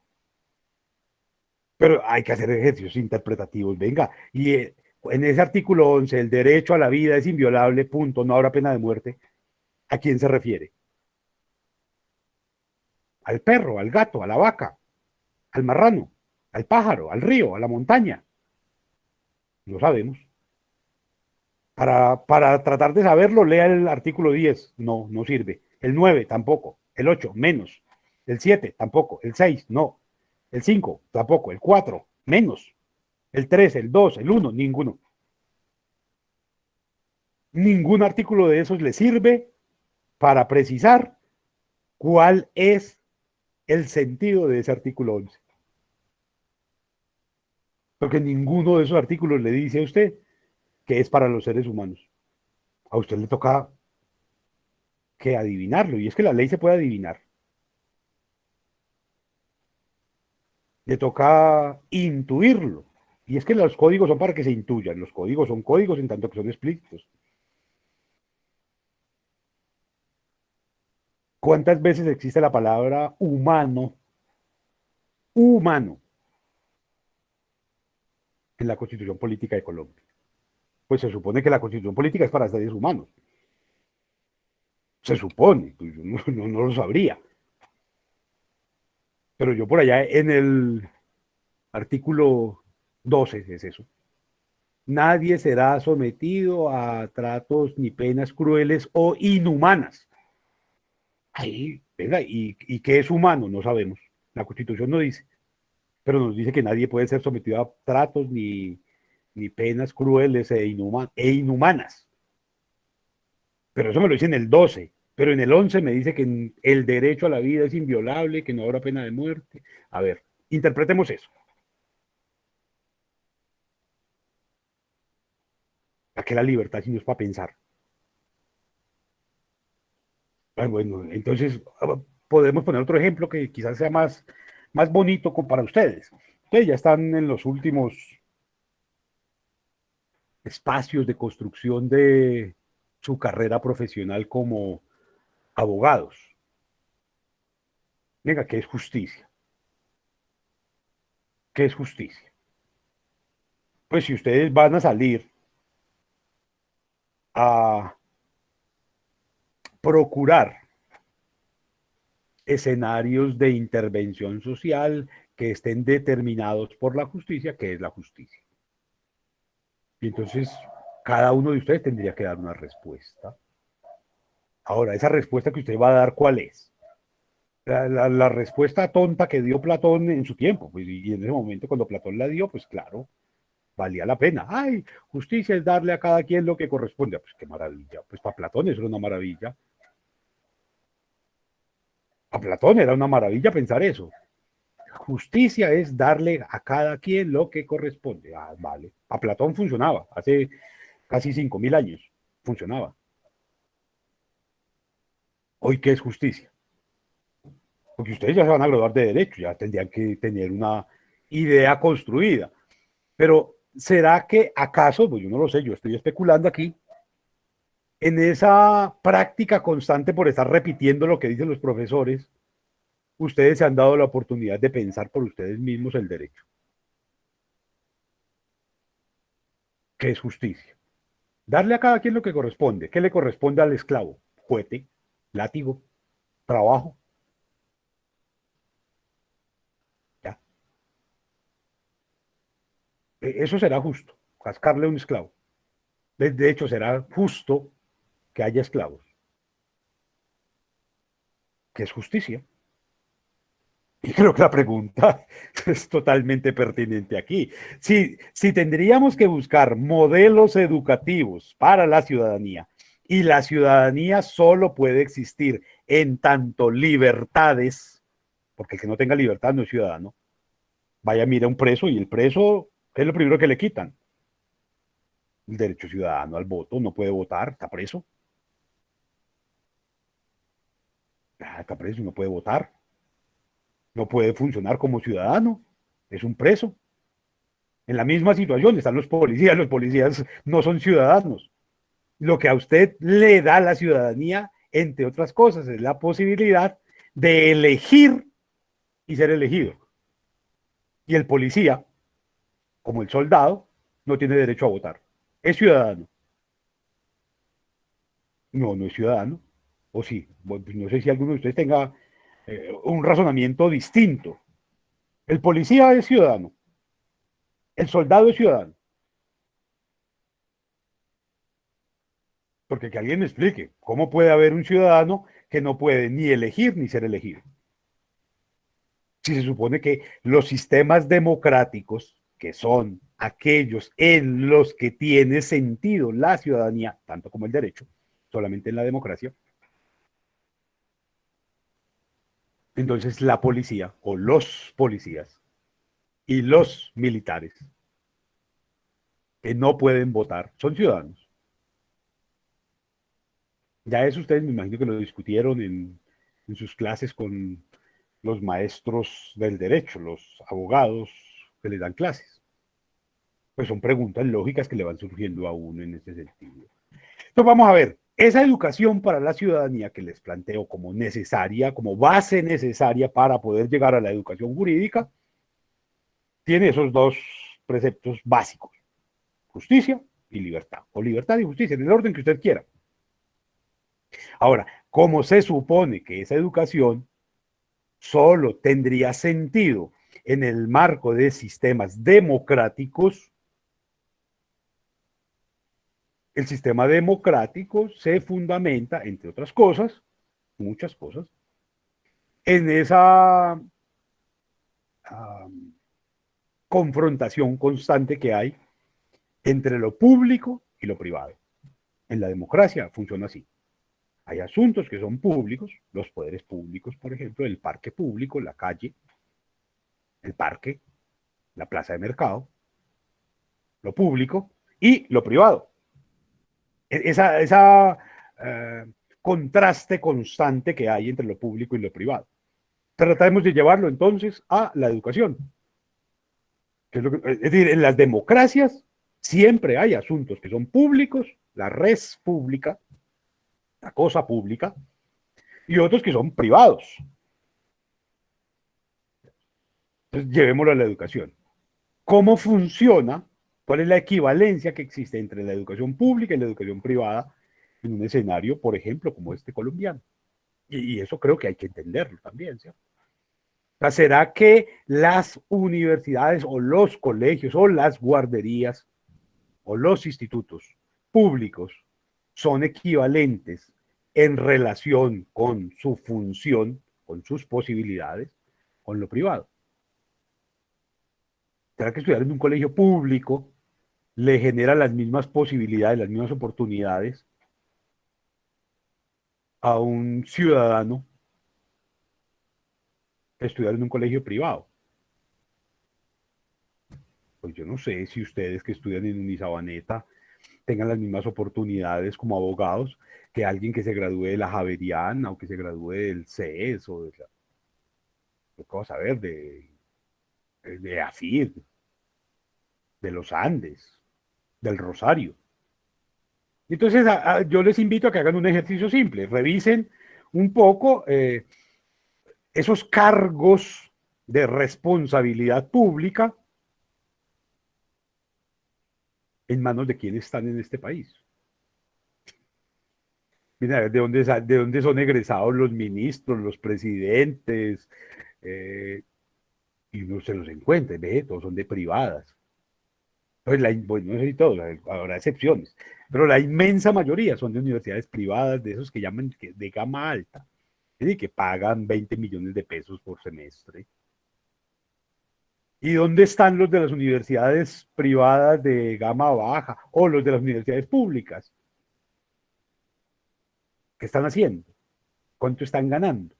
Pero hay que hacer ejercicios interpretativos, venga. Y en ese artículo 11, el derecho a la vida es inviolable, punto, no habrá pena de muerte. ¿A quién se refiere? Al perro, al gato, a la vaca, al marrano, al pájaro, al río, a la montaña. No sabemos. Para tratar de saberlo, lea el artículo 10. No, no sirve. El 9 tampoco. El 8 menos. El 7 tampoco. El 6 no. El 5 tampoco. El 4 menos. El 3 el 2 el 1 ninguno. Ningún artículo de esos le sirve para precisar cuál es el sentido de ese artículo 11. Porque ninguno de esos artículos le dice a usted que es para los seres humanos. A usted le toca que adivinarlo. Y es que la ley se puede adivinar. Le toca intuirlo. Y es que los códigos son para que se intuyan. Los códigos son códigos en tanto que son explícitos. ¿Cuántas veces existe la palabra humano, humano, en la Constitución Política de Colombia? Pues se supone que la Constitución Política es para seres humanos. Se supone, pues yo no lo sabría. Pero yo por allá en el artículo 12 es eso. Nadie será sometido a tratos ni penas crueles o inhumanas. Ahí, venga, ¿y qué es humano? No sabemos. La Constitución no dice, pero nos dice que nadie puede ser sometido a tratos ni penas crueles e inhumanas. Pero eso me lo dice en el 12. Pero en el 11 me dice que el derecho a la vida es inviolable, que no habrá pena de muerte. A ver, interpretemos eso. ¿A qué la libertad si no es para pensar? Ah, bueno, entonces podemos poner otro ejemplo que quizás sea más bonito para ustedes. Ustedes ya están en los últimos espacios de construcción de su carrera profesional como abogados. Venga, ¿qué es justicia? ¿Qué es justicia? Pues si ustedes van a salir a procurar escenarios de intervención social que estén determinados por la justicia, ¿qué es la justicia? Y entonces cada uno de ustedes tendría que dar una respuesta. Ahora, esa respuesta que usted va a dar, ¿cuál es? La respuesta tonta que dio Platón en su tiempo, pues, y en ese momento cuando Platón la dio, pues claro, valía la pena. Ay, justicia es darle a cada quien lo que corresponde. Pues qué maravilla. Pues para Platón eso era una maravilla. A Platón era una maravilla pensar eso. Justicia es darle a cada quien lo que corresponde. Ah, vale. A Platón funcionaba. Hace casi 5.000 años funcionaba. Hoy, ¿qué es justicia? Porque ustedes ya se van a graduar de derecho, ya tendrían que tener una idea construida. Pero ¿será que acaso, pues yo no lo sé, yo estoy especulando aquí, en esa práctica constante por estar repitiendo lo que dicen los profesores, ustedes se han dado la oportunidad de pensar por ustedes mismos el derecho? ¿Qué es justicia? Darle a cada quien lo que corresponde. ¿Qué le corresponde al esclavo? Juguete, látigo, trabajo. Ya. Eso será justo, cascarle a un esclavo. De hecho, será justo que haya esclavos, que es justicia. Y creo que la pregunta es totalmente pertinente aquí. Si tendríamos que buscar modelos educativos para la ciudadanía y la ciudadanía solo puede existir en tanto libertades, porque el que no tenga libertad no es ciudadano. Vaya, mira un preso y el preso es lo primero que le quitan. El derecho ciudadano al voto, no puede votar, está preso. Está preso, no puede votar, no puede funcionar como ciudadano, es un preso. En la misma situación están los policías no son ciudadanos. Lo que a usted le da la ciudadanía, entre otras cosas, es la posibilidad de elegir y ser elegido. Y el policía, como el soldado, no tiene derecho a votar. Es ciudadano. No, no es ciudadano. O sí, bueno, pues no sé si alguno de ustedes tenga un razonamiento distinto. El policía es ciudadano. El soldado es ciudadano. Porque que alguien me explique, ¿cómo puede haber un ciudadano que no puede ni elegir ni ser elegido? Si se supone que los sistemas democráticos, que son aquellos en los que tiene sentido la ciudadanía, tanto como el derecho, solamente en la democracia, Entonces la policía o los policías y los militares que no pueden votar son ciudadanos. Ya eso ustedes me imagino que lo discutieron en sus clases con los maestros del derecho, los abogados que les dan clases. Pues son preguntas lógicas que le van surgiendo a uno en ese sentido. Entonces vamos a ver, esa educación para la ciudadanía que les planteo como necesaria, como base necesaria para poder llegar a la educación jurídica, tiene esos dos preceptos básicos, justicia y libertad, o libertad y justicia, en el orden que usted quiera. Ahora, ¿cómo se supone que esa educación solo tendría sentido en el marco de sistemas democráticos? El sistema democrático se fundamenta, entre otras cosas, muchas cosas, en esa confrontación constante que hay entre lo público y lo privado. En la democracia funciona así. Hay asuntos que son públicos, los poderes públicos, por ejemplo, el parque público, la calle, el parque, la plaza de mercado, lo público y lo privado. Esa contraste constante que hay entre lo público y lo privado. Tratamos de llevarlo entonces a la educación. Es decir, en las democracias siempre hay asuntos que son públicos, la res pública, la cosa pública, y otros que son privados. Entonces, llevémoslo a la educación. ¿Cómo funciona? ¿Cuál es la equivalencia que existe entre la educación pública y la educación privada en un escenario, por ejemplo, como este colombiano? Y eso creo que hay que entenderlo también, ¿cierto? O sea, ¿será que las universidades o los colegios o las guarderías o los institutos públicos son equivalentes en relación con su función, con sus posibilidades, con lo privado? ¿Será que estudiar en un colegio público le genera las mismas posibilidades, las mismas oportunidades a un ciudadano que estudiar en un colegio privado? Pues yo no sé si ustedes que estudian en Unisabaneta tengan las mismas oportunidades como abogados que alguien que se gradúe de la Javeriana o que se gradúe del CES o de la, vamos a ver, de AFID, de los Andes, del Rosario. Entonces, yo les invito a que hagan un ejercicio simple, revisen un poco esos cargos de responsabilidad pública en manos de quienes están en este país. Miren a ver de dónde son egresados los ministros, los presidentes, eh, y uno se los encuentra, ve, todos son de privadas. Pues bueno, no sé si todos, habrá excepciones, pero la inmensa mayoría son de universidades privadas, de esos que llaman de gama alta, y que pagan 20 millones de pesos por semestre. ¿Y dónde están los de las universidades privadas de gama baja o los de las universidades públicas? ¿Qué están haciendo? ¿Cuánto están ganando?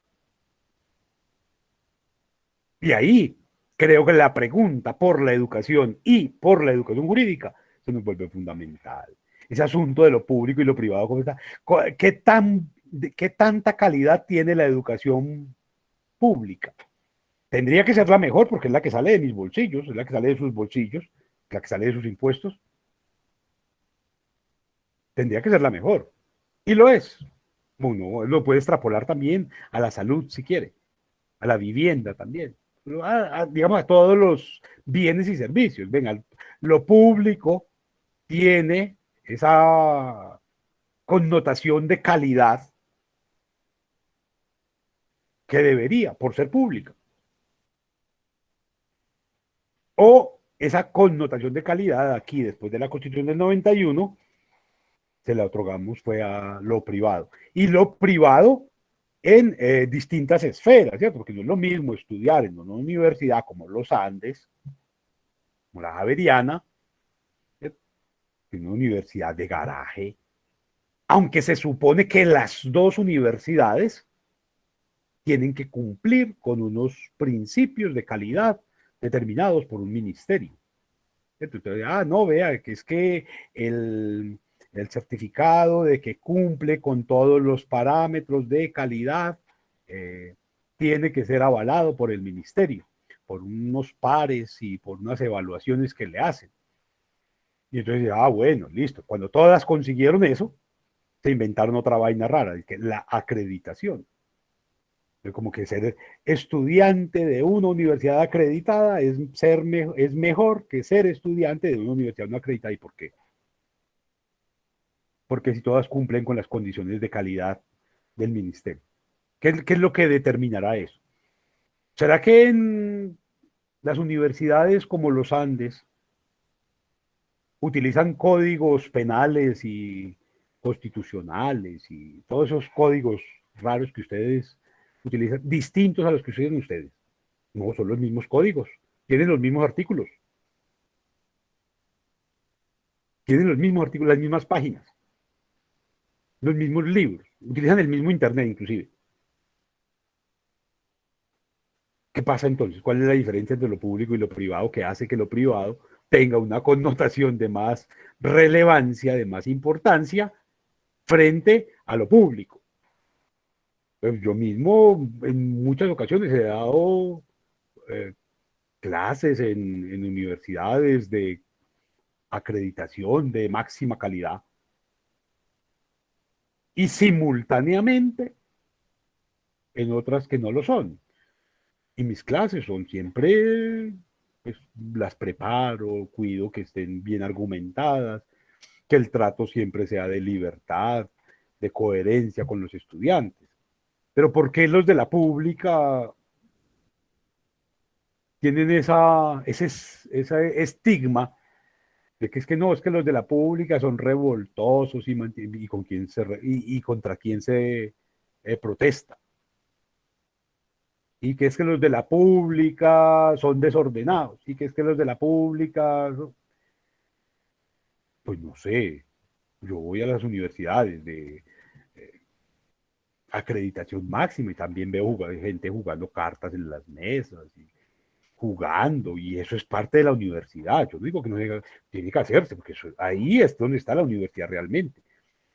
Y ahí creo que la pregunta por la educación y por la educación jurídica se nos vuelve fundamental. Ese asunto de lo público y lo privado, ¿cómo está? ¿Qué tanta calidad tiene la educación pública? Tendría que ser la mejor porque es la que sale de mis bolsillos, es la que sale de sus bolsillos, la que sale de sus impuestos. Tendría que ser la mejor. Y lo es. Uno lo puede extrapolar también a la salud si quiere, a la vivienda también, digamos a todos los bienes y servicios. Venga, lo público tiene esa connotación de calidad que debería, por ser pública. O esa connotación de calidad aquí, después de la Constitución del 91, se la otorgamos fue a lo privado. Y lo privado en distintas esferas, ¿cierto? Porque no es lo mismo estudiar en una universidad como los Andes, como la Javeriana, ¿cierto? Que una universidad de garaje, aunque se supone que las dos universidades tienen que cumplir con unos principios de calidad determinados por un ministerio. Entonces, no, vea, que es que el certificado de que cumple con todos los parámetros de calidad eh, tiene que ser avalado por el ministerio, por unos pares y por unas evaluaciones que le hacen. Y entonces, bueno, listo. Cuando todas consiguieron eso, se inventaron otra vaina rara, que la acreditación. Como que ser estudiante de una universidad acreditada es mejor que ser estudiante de una universidad no acreditada. ¿Y por qué? Porque si todas cumplen con las condiciones de calidad del ministerio. ¿Qué es lo que determinará eso? ¿Será que en las universidades como los Andes utilizan códigos penales y constitucionales y todos esos códigos raros que ustedes utilizan, distintos a los que ustedes? No, son los mismos códigos, tienen los mismos artículos, las mismas páginas, los mismos libros, utilizan el mismo Internet inclusive. ¿Qué pasa entonces? ¿Cuál es la diferencia entre lo público y lo privado que hace que lo privado tenga una connotación de más relevancia, de más importancia frente a lo público? Pues yo mismo en muchas ocasiones he dado eh, clases en universidades de acreditación de máxima calidad y simultáneamente en otras que no lo son. Y mis clases son siempre, pues las preparo, cuido que estén bien argumentadas, que el trato siempre sea de libertad, de coherencia con los estudiantes. Pero ¿por qué los de la pública tienen ese estigma de que es que no, es que los de la pública son revoltosos y con quién y contra quién se protesta? Y que es que los de la pública son desordenados, y que es que los de la pública, pues no sé, yo voy a las universidades de acreditación máxima y también veo gente jugando cartas en las mesas y jugando, y eso es parte de la universidad. Yo no digo que no tiene que hacerse, porque ahí es donde está la universidad realmente,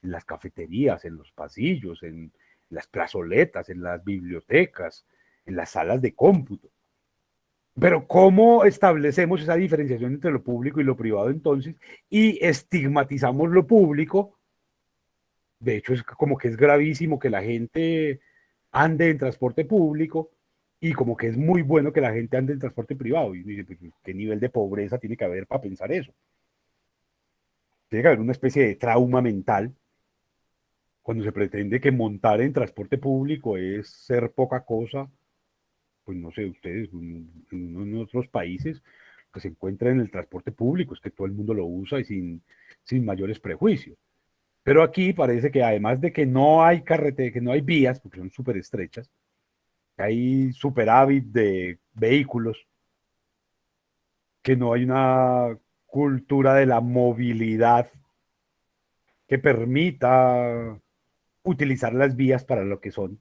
en las cafeterías, en los pasillos, en las plazoletas, en las bibliotecas, en las salas de cómputo. Pero ¿cómo establecemos esa diferenciación entre lo público y lo privado entonces? Y estigmatizamos lo público. De hecho, es como que es gravísimo que la gente ande en transporte público y como que es muy bueno que la gente ande en transporte privado. Y dice, pues, ¿qué nivel de pobreza tiene que haber para pensar eso? Tiene que haber una especie de trauma mental cuando se pretende que montar en transporte público es ser poca cosa. Pues no sé, ustedes en otros países que se encuentran en el transporte público, es que todo el mundo lo usa y sin mayores prejuicios. Pero aquí parece que además de que no hay carretera, que no hay vías, porque son súper estrechas, que hay superávit de vehículos, que no hay una cultura de la movilidad que permita utilizar las vías para lo que son,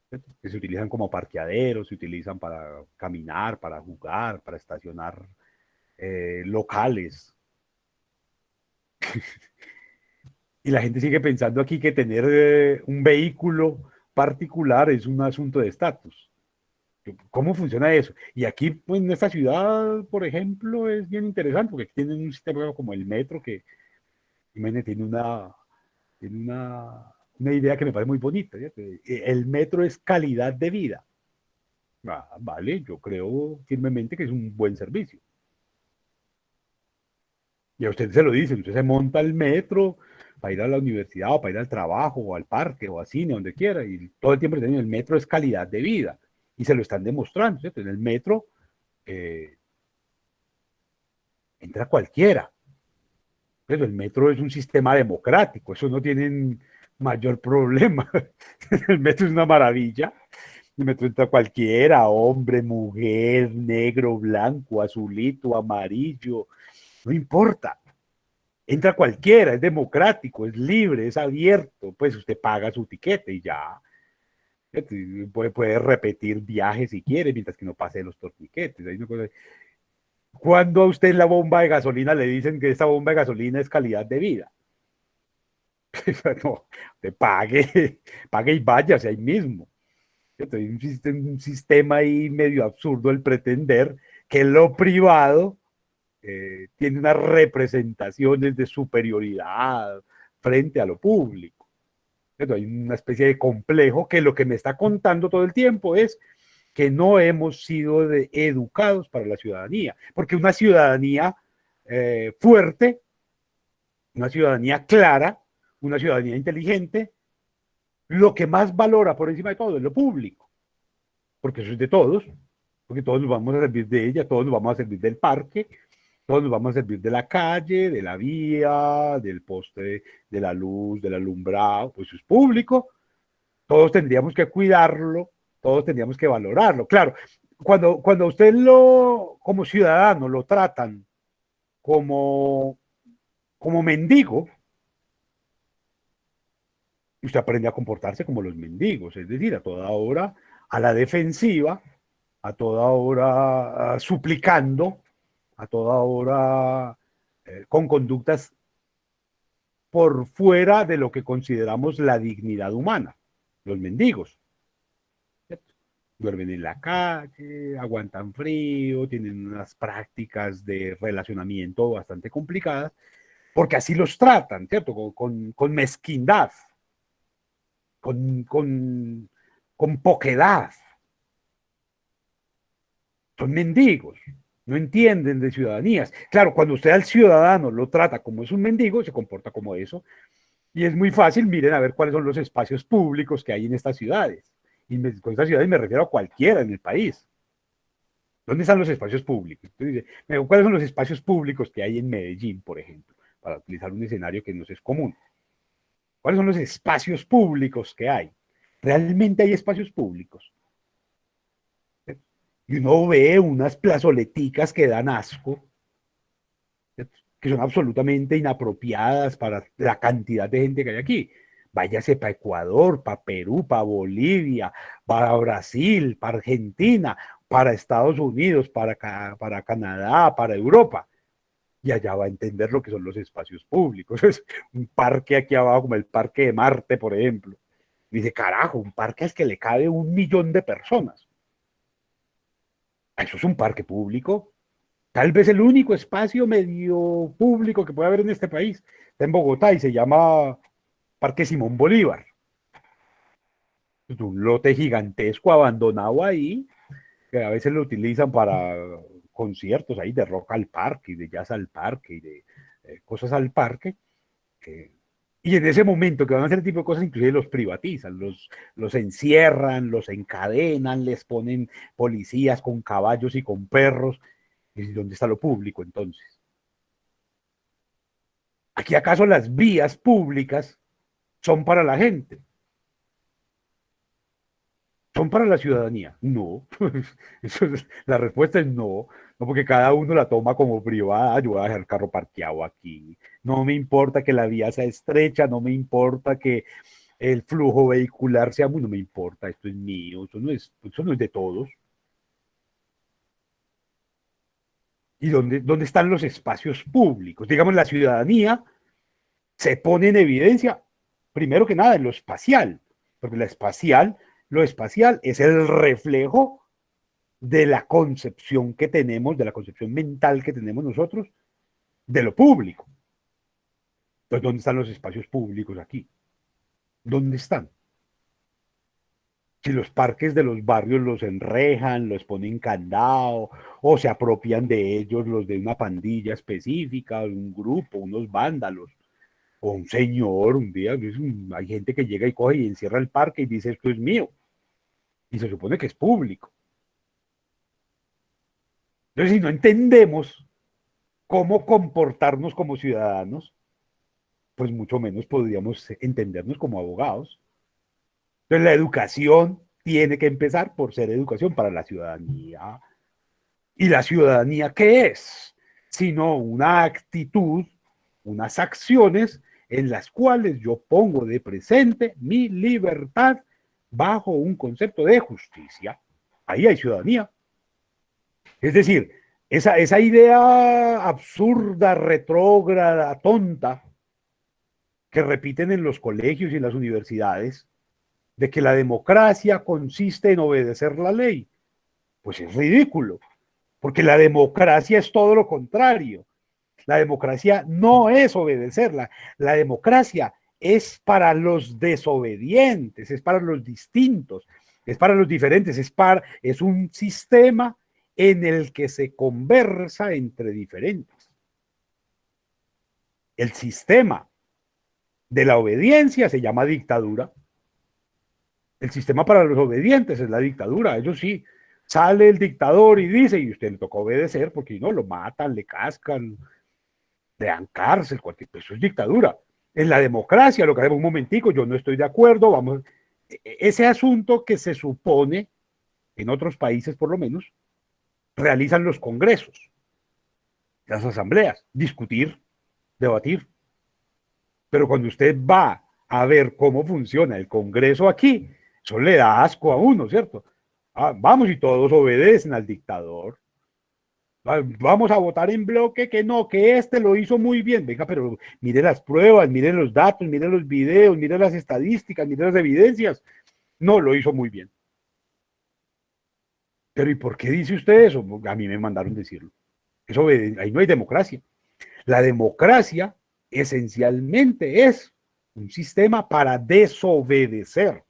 ¿cierto? Que se utilizan como parqueaderos, se utilizan para caminar, para jugar, para estacionar locales. Y la gente sigue pensando aquí que tener un vehículo particular es un asunto de estatus. ¿Cómo funciona eso? Y aquí, pues, en esta ciudad, por ejemplo, es bien interesante porque aquí tienen un sistema como el metro que, imagínate, tiene una idea que me parece muy bonita, ¿cierto? El metro es calidad de vida. Vale, yo creo firmemente que es un buen servicio. Y a usted se lo dicen, usted se monta al metro para ir a la universidad o para ir al trabajo o al parque o al cine, donde quiera, y todo el tiempo el metro es calidad de vida. Y se lo están demostrando, ¿cierto? En el metro eh, entra cualquiera. Pero el metro es un sistema democrático, eso no tienen mayor problema. El metro es una maravilla. El metro entra cualquiera, hombre, mujer, negro, blanco, azulito, amarillo, no importa. Entra cualquiera, es democrático, es libre, es abierto, pues usted paga su tiquete y ya. Puede repetir viajes si quiere, mientras que no pase los torniquetes. Hay una cosa. Cuando a usted en la bomba de gasolina le dicen que esta bomba de gasolina es calidad de vida? No, te pague y váyase ahí mismo. Entonces, un sistema ahí medio absurdo el pretender que lo privado tiene unas representaciones de superioridad frente a lo público. Entonces, hay una especie de complejo que lo que me está contando todo el tiempo es que no hemos sido educados para la ciudadanía, porque una ciudadanía fuerte, una ciudadanía clara, una ciudadanía inteligente, lo que más valora por encima de todo es lo público, porque eso es de todos, porque todos nos vamos a servir de ella, todos nos vamos a servir del parque, todos nos vamos a servir de la calle, de la vía, del poste de la luz, del alumbrado, pues es público, todos tendríamos que cuidarlo, todos tendríamos que valorarlo. Claro, cuando usted como ciudadano lo tratan como, como mendigo, usted aprende a comportarse como los mendigos, es decir, a toda hora a la defensiva, a toda hora suplicando, a toda hora con conductas por fuera de lo que consideramos la dignidad humana, los mendigos. ¿Cierto? Duermen en la calle, aguantan frío, tienen unas prácticas de relacionamiento bastante complicadas, porque así los tratan, ¿cierto? Con mezquindad, con, con, con poquedad. Son mendigos, no entienden de ciudadanías. Claro, cuando usted al ciudadano lo trata como es un mendigo, se comporta como eso, y es muy fácil, miren a ver cuáles son los espacios públicos que hay en estas ciudades. Y con estas ciudades me refiero a cualquiera en el país. ¿Dónde están los espacios públicos? Entonces, ¿cuáles son los espacios públicos que hay en Medellín, por ejemplo? Para utilizar un escenario que no es común. ¿Cuáles son los espacios públicos que hay? ¿Realmente hay espacios públicos? Y uno ve unas plazoleticas que dan asco, que son absolutamente inapropiadas para la cantidad de gente que hay aquí. Váyase para Ecuador, para Perú, para Bolivia, para Brasil, para Argentina, para Estados Unidos, para Canadá, para Europa. Y allá va a entender lo que son los espacios públicos. Es un parque aquí abajo, como el Parque de Marte, por ejemplo. Dice, carajo, un parque al que le cabe 1 millón de personas. Eso es un parque público. Tal vez el único espacio medio público que puede haber en este país está en Bogotá y se llama Parque Simón Bolívar. Es un lote gigantesco abandonado ahí, que a veces lo utilizan para conciertos ahí de rock al parque y de jazz al parque y de cosas al parque. Que, y en ese momento que van a hacer ese tipo de cosas, inclusive los privatizan, los encierran, los encadenan, les ponen policías con caballos y con perros. ¿Y dónde está lo público entonces? ¿Aquí acaso las vías públicas son para la gente? ¿Son para la ciudadanía? No. La respuesta es no. No, porque cada uno la toma como privada. Yo voy a dejar el carro parqueado aquí. No me importa que la vía sea estrecha, no me importa que el flujo vehicular sea muy, no me importa, esto es mío, eso no es de todos. ¿Y dónde están los espacios públicos? Digamos, la ciudadanía se pone en evidencia, primero que nada, en lo espacial, porque lo espacial es el reflejo de la concepción que tenemos, de la concepción mental que tenemos nosotros de lo público. Entonces, ¿dónde están los espacios públicos aquí? ¿Dónde están? Si los parques de los barrios los enrejan, los ponen candado, o se apropian de ellos los de una pandilla específica, un grupo, unos vándalos, o un señor, un día, hay gente que llega y coge y encierra el parque y dice esto es mío, y se supone que es público. Entonces, si no entendemos cómo comportarnos como ciudadanos, pues mucho menos podríamos entendernos como abogados. Entonces, la educación tiene que empezar por ser educación para la ciudadanía. ¿Y la ciudadanía qué es? Sino una actitud, unas acciones en las cuales yo pongo de presente mi libertad bajo un concepto de justicia, ahí hay ciudadanía. Es decir, esa idea absurda, retrógrada, tonta, que repiten en los colegios y en las universidades, de que la democracia consiste en obedecer la ley, pues es ridículo, porque la democracia es todo lo contrario. La democracia no es obedecerla, la democracia es para los desobedientes, es para los distintos, es para los diferentes, es un sistema en el que se conversa entre diferentes. El sistema de la obediencia se llama dictadura. El sistema para los obedientes es la dictadura. Eso sí, sale el dictador y dice, y usted le toca obedecer, porque si no, lo matan, le cascan, le dan cárcel, cualquier, pues eso es dictadura. En la democracia, lo que hacemos un momentico, yo no estoy de acuerdo, vamos, ese asunto que se supone, en otros países por lo menos, realizan los congresos, las asambleas, discutir, debatir. Pero cuando usted va a ver cómo funciona el Congreso aquí, eso le da asco a uno, ¿cierto? Vamos y todos obedecen al dictador. Vamos a votar en bloque que no, que este lo hizo muy bien. Venga, pero mire las pruebas, mire los datos, mire los videos, mire las estadísticas, mire las evidencias. No, lo hizo muy bien. Pero ¿y por qué dice usted eso? A mí me mandaron decirlo. Eso, ahí no hay democracia. La democracia esencialmente es un sistema para desobedecer,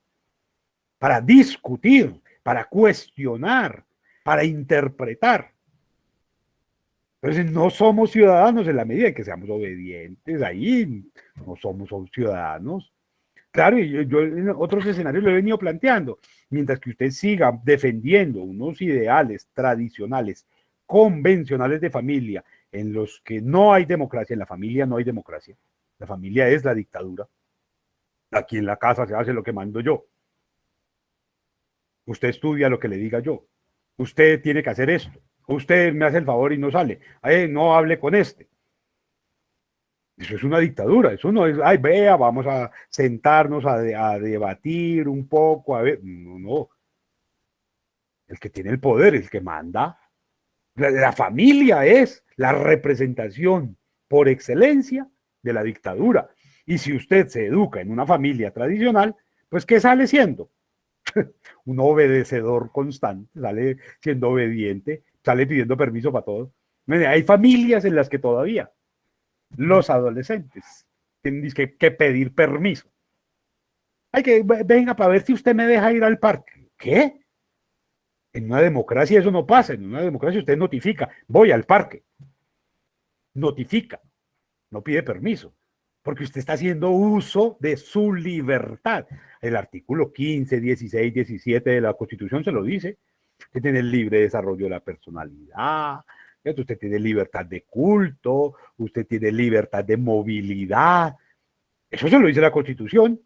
para discutir, para cuestionar, para interpretar. Entonces no somos ciudadanos en la medida en que seamos obedientes, ahí no somos ciudadanos. Claro, y yo en otros escenarios lo he venido planteando. Mientras que usted siga defendiendo unos ideales tradicionales, convencionales de familia, en los que no hay democracia, en la familia no hay democracia. La familia es la dictadura. Aquí en la casa se hace lo que mando yo. Usted estudia lo que le diga yo. Usted tiene que hacer esto. Usted me hace el favor y no sale. No hable con este. Eso es una dictadura, eso no es, ay, vea, vamos a sentarnos a debatir un poco, a ver, no, no. El que tiene el poder, el que manda, la familia es la representación por excelencia de la dictadura. Y si usted se educa en una familia tradicional, pues ¿qué sale siendo? Un obedecedor constante, sale siendo obediente, sale pidiendo permiso para todo. Hay familias en las que todavía los adolescentes tienen que pedir permiso. Hay que, venga, para ver si usted me deja ir al parque. ¿Qué? En una democracia eso no pasa. En una democracia usted notifica, voy al parque. Notifica, no pide permiso, porque usted está haciendo uso de su libertad. El artículo 15, 16, 17 de la Constitución se lo dice. Usted tiene el libre desarrollo de la personalidad, usted tiene libertad de culto, usted tiene libertad de movilidad. Eso se lo dice la Constitución.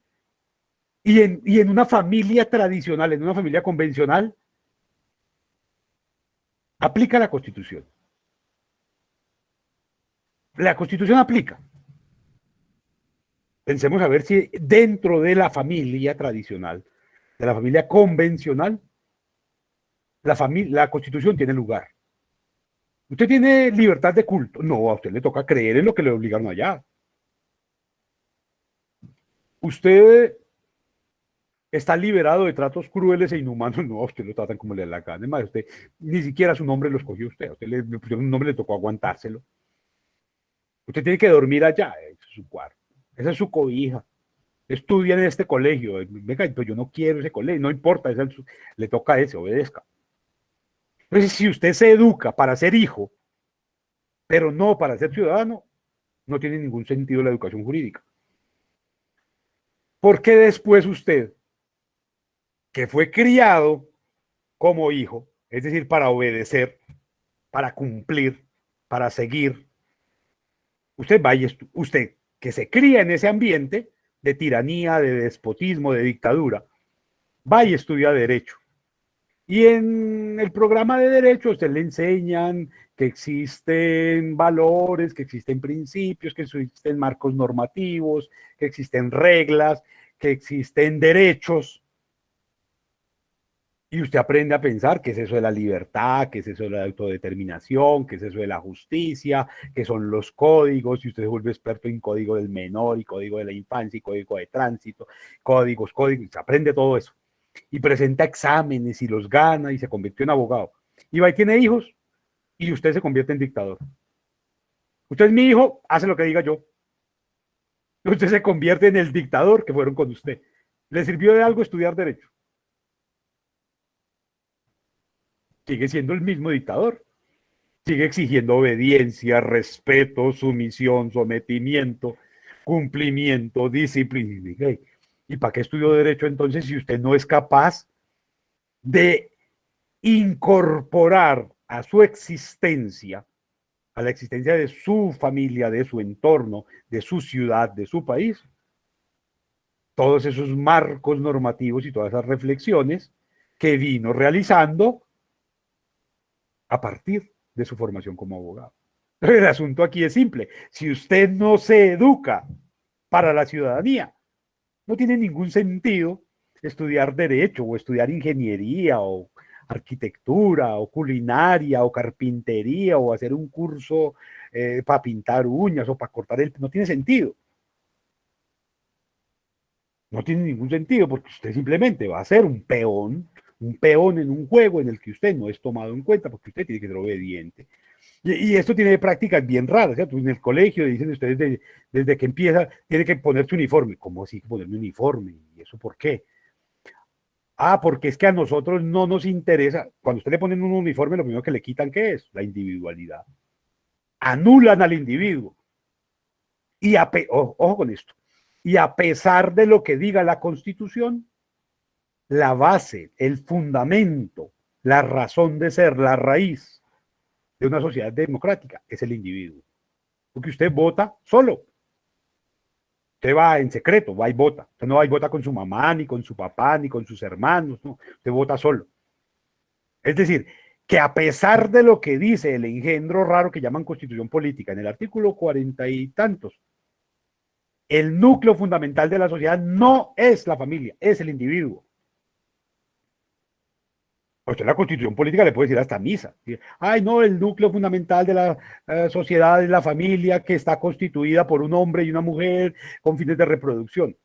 Y en una familia tradicional, en una familia convencional, aplica la Constitución. La Constitución aplica. Pensemos a ver si dentro de la familia tradicional, de la familia convencional, la Constitución tiene lugar. ¿Usted tiene libertad de culto? No, a usted le toca creer en lo que le obligaron allá. Usted está liberado de tratos crueles e inhumanos. No, a usted lo tratan como le da la gana. Además, usted ni siquiera su nombre lo escogió usted. A usted le pusieron un nombre, le tocó aguantárselo. Usted tiene que dormir allá, es su cuarto. Esa es su cobija. Estudia en este colegio. Venga, pero yo no quiero ese colegio. No importa, le toca a ese, obedezca. Entonces, si usted se educa para ser hijo, pero no para ser ciudadano, no tiene ningún sentido la educación jurídica. ¿Por qué después usted, que fue criado como hijo, es decir, para obedecer, para cumplir, para seguir, usted vaya, usted que se cría en ese ambiente de tiranía, de despotismo, de dictadura, vaya y estudia derecho? Y en el programa de derecho usted le enseñan que existen valores, que existen principios, que existen marcos normativos, que existen reglas, que existen derechos. Y usted aprende a pensar qué es eso de la libertad, qué es eso de la autodeterminación, qué es eso de la justicia, qué son los códigos, y usted se vuelve experto en código del menor y código de la infancia y código de tránsito, códigos, y se aprende todo eso. Y presenta exámenes y los gana y se convirtió en abogado. Y va y tiene hijos y usted se convierte en dictador. Usted es mi hijo, hace lo que diga yo. Usted se convierte en el dictador que fueron con usted. ¿Le sirvió de algo estudiar derecho? Sigue siendo el mismo dictador. Sigue exigiendo obediencia, respeto, sumisión, sometimiento, cumplimiento, disciplina. ¿Y para qué estudió derecho entonces si usted no es capaz de incorporar a su existencia, a la existencia de su familia, de su entorno, de su ciudad, de su país, todos esos marcos normativos y todas esas reflexiones que vino realizando a partir de su formación como abogado? El asunto aquí es simple. Si usted no se educa para la ciudadanía, no tiene ningún sentido estudiar derecho o estudiar ingeniería o arquitectura o culinaria o carpintería o hacer un curso para pintar uñas o para cortar el... No tiene sentido. No tiene ningún sentido porque usted simplemente va a ser un peón en un juego en el que usted no es tomado en cuenta porque usted tiene que ser obediente. Y esto tiene prácticas bien raras, ¿cierto? En el colegio dicen ustedes desde que empieza, tiene que ponerse uniforme. ¿Cómo así ponerme uniforme? ¿Y eso por qué? Ah, porque es que a nosotros no nos interesa. Cuando usted le ponen un uniforme, lo primero que le quitan, ¿qué es? La individualidad. Anulan al individuo. Ojo con esto. Y a pesar de lo que diga la Constitución, la base, el fundamento, la razón de ser, la raíz de una sociedad democrática es el individuo. Porque usted vota solo. Usted va en secreto, va y vota. Usted no va y vota con su mamá, ni con su papá, ni con sus hermanos. No. Usted vota solo. Es decir, que a pesar de lo que dice el engendro raro que llaman constitución política en el artículo 40 y tantos, el núcleo fundamental de la sociedad no es la familia, es el individuo. A usted la constitución política le puede decir hasta misa. Ay, no, el núcleo fundamental de la sociedad es la familia que está constituida por un hombre y una mujer con fines de reproducción.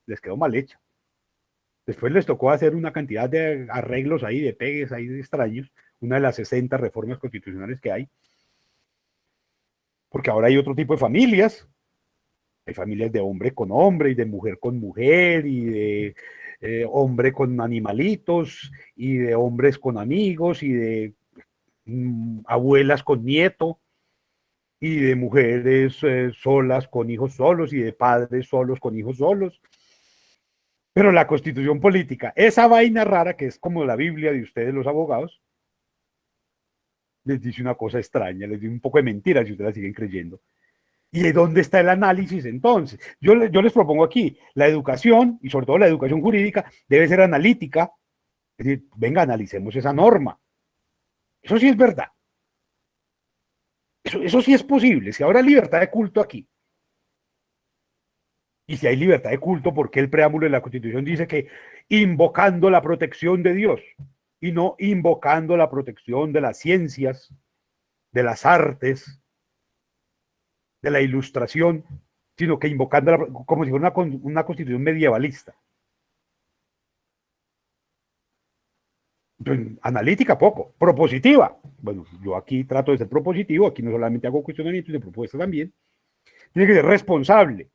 Les quedó mal hecha. Después les tocó hacer una cantidad de arreglos ahí, de pegues ahí de extraños, una de las 60 reformas constitucionales que hay, porque ahora hay otro tipo de familias. Hay familias de hombre con hombre y de mujer con mujer y de hombre con animalitos y de hombres con amigos y de abuelas con nieto y de mujeres solas con hijos solos y de padres solos con hijos solos. Pero la constitución política, esa vaina rara que es como la Biblia de ustedes los abogados, les dice una cosa extraña, les dice un poco de mentiras si ustedes la siguen creyendo. ¿Y de dónde está el análisis entonces? Yo les propongo aquí, la educación, y sobre todo la educación jurídica, debe ser analítica. Es decir, venga, analicemos esa norma. Eso sí es verdad. Eso sí es posible. Si habrá libertad de culto aquí, y si hay libertad de culto, ¿por qué el preámbulo de la Constitución dice que invocando la protección de Dios y no invocando la protección de las ciencias, de las artes, de la ilustración, sino que invocándola como si fuera una constitución medievalista? Analítica poco, propositiva. Bueno, yo aquí trato de ser propositivo, aquí no solamente hago cuestionamientos de propuestas también. Tiene que ser responsable.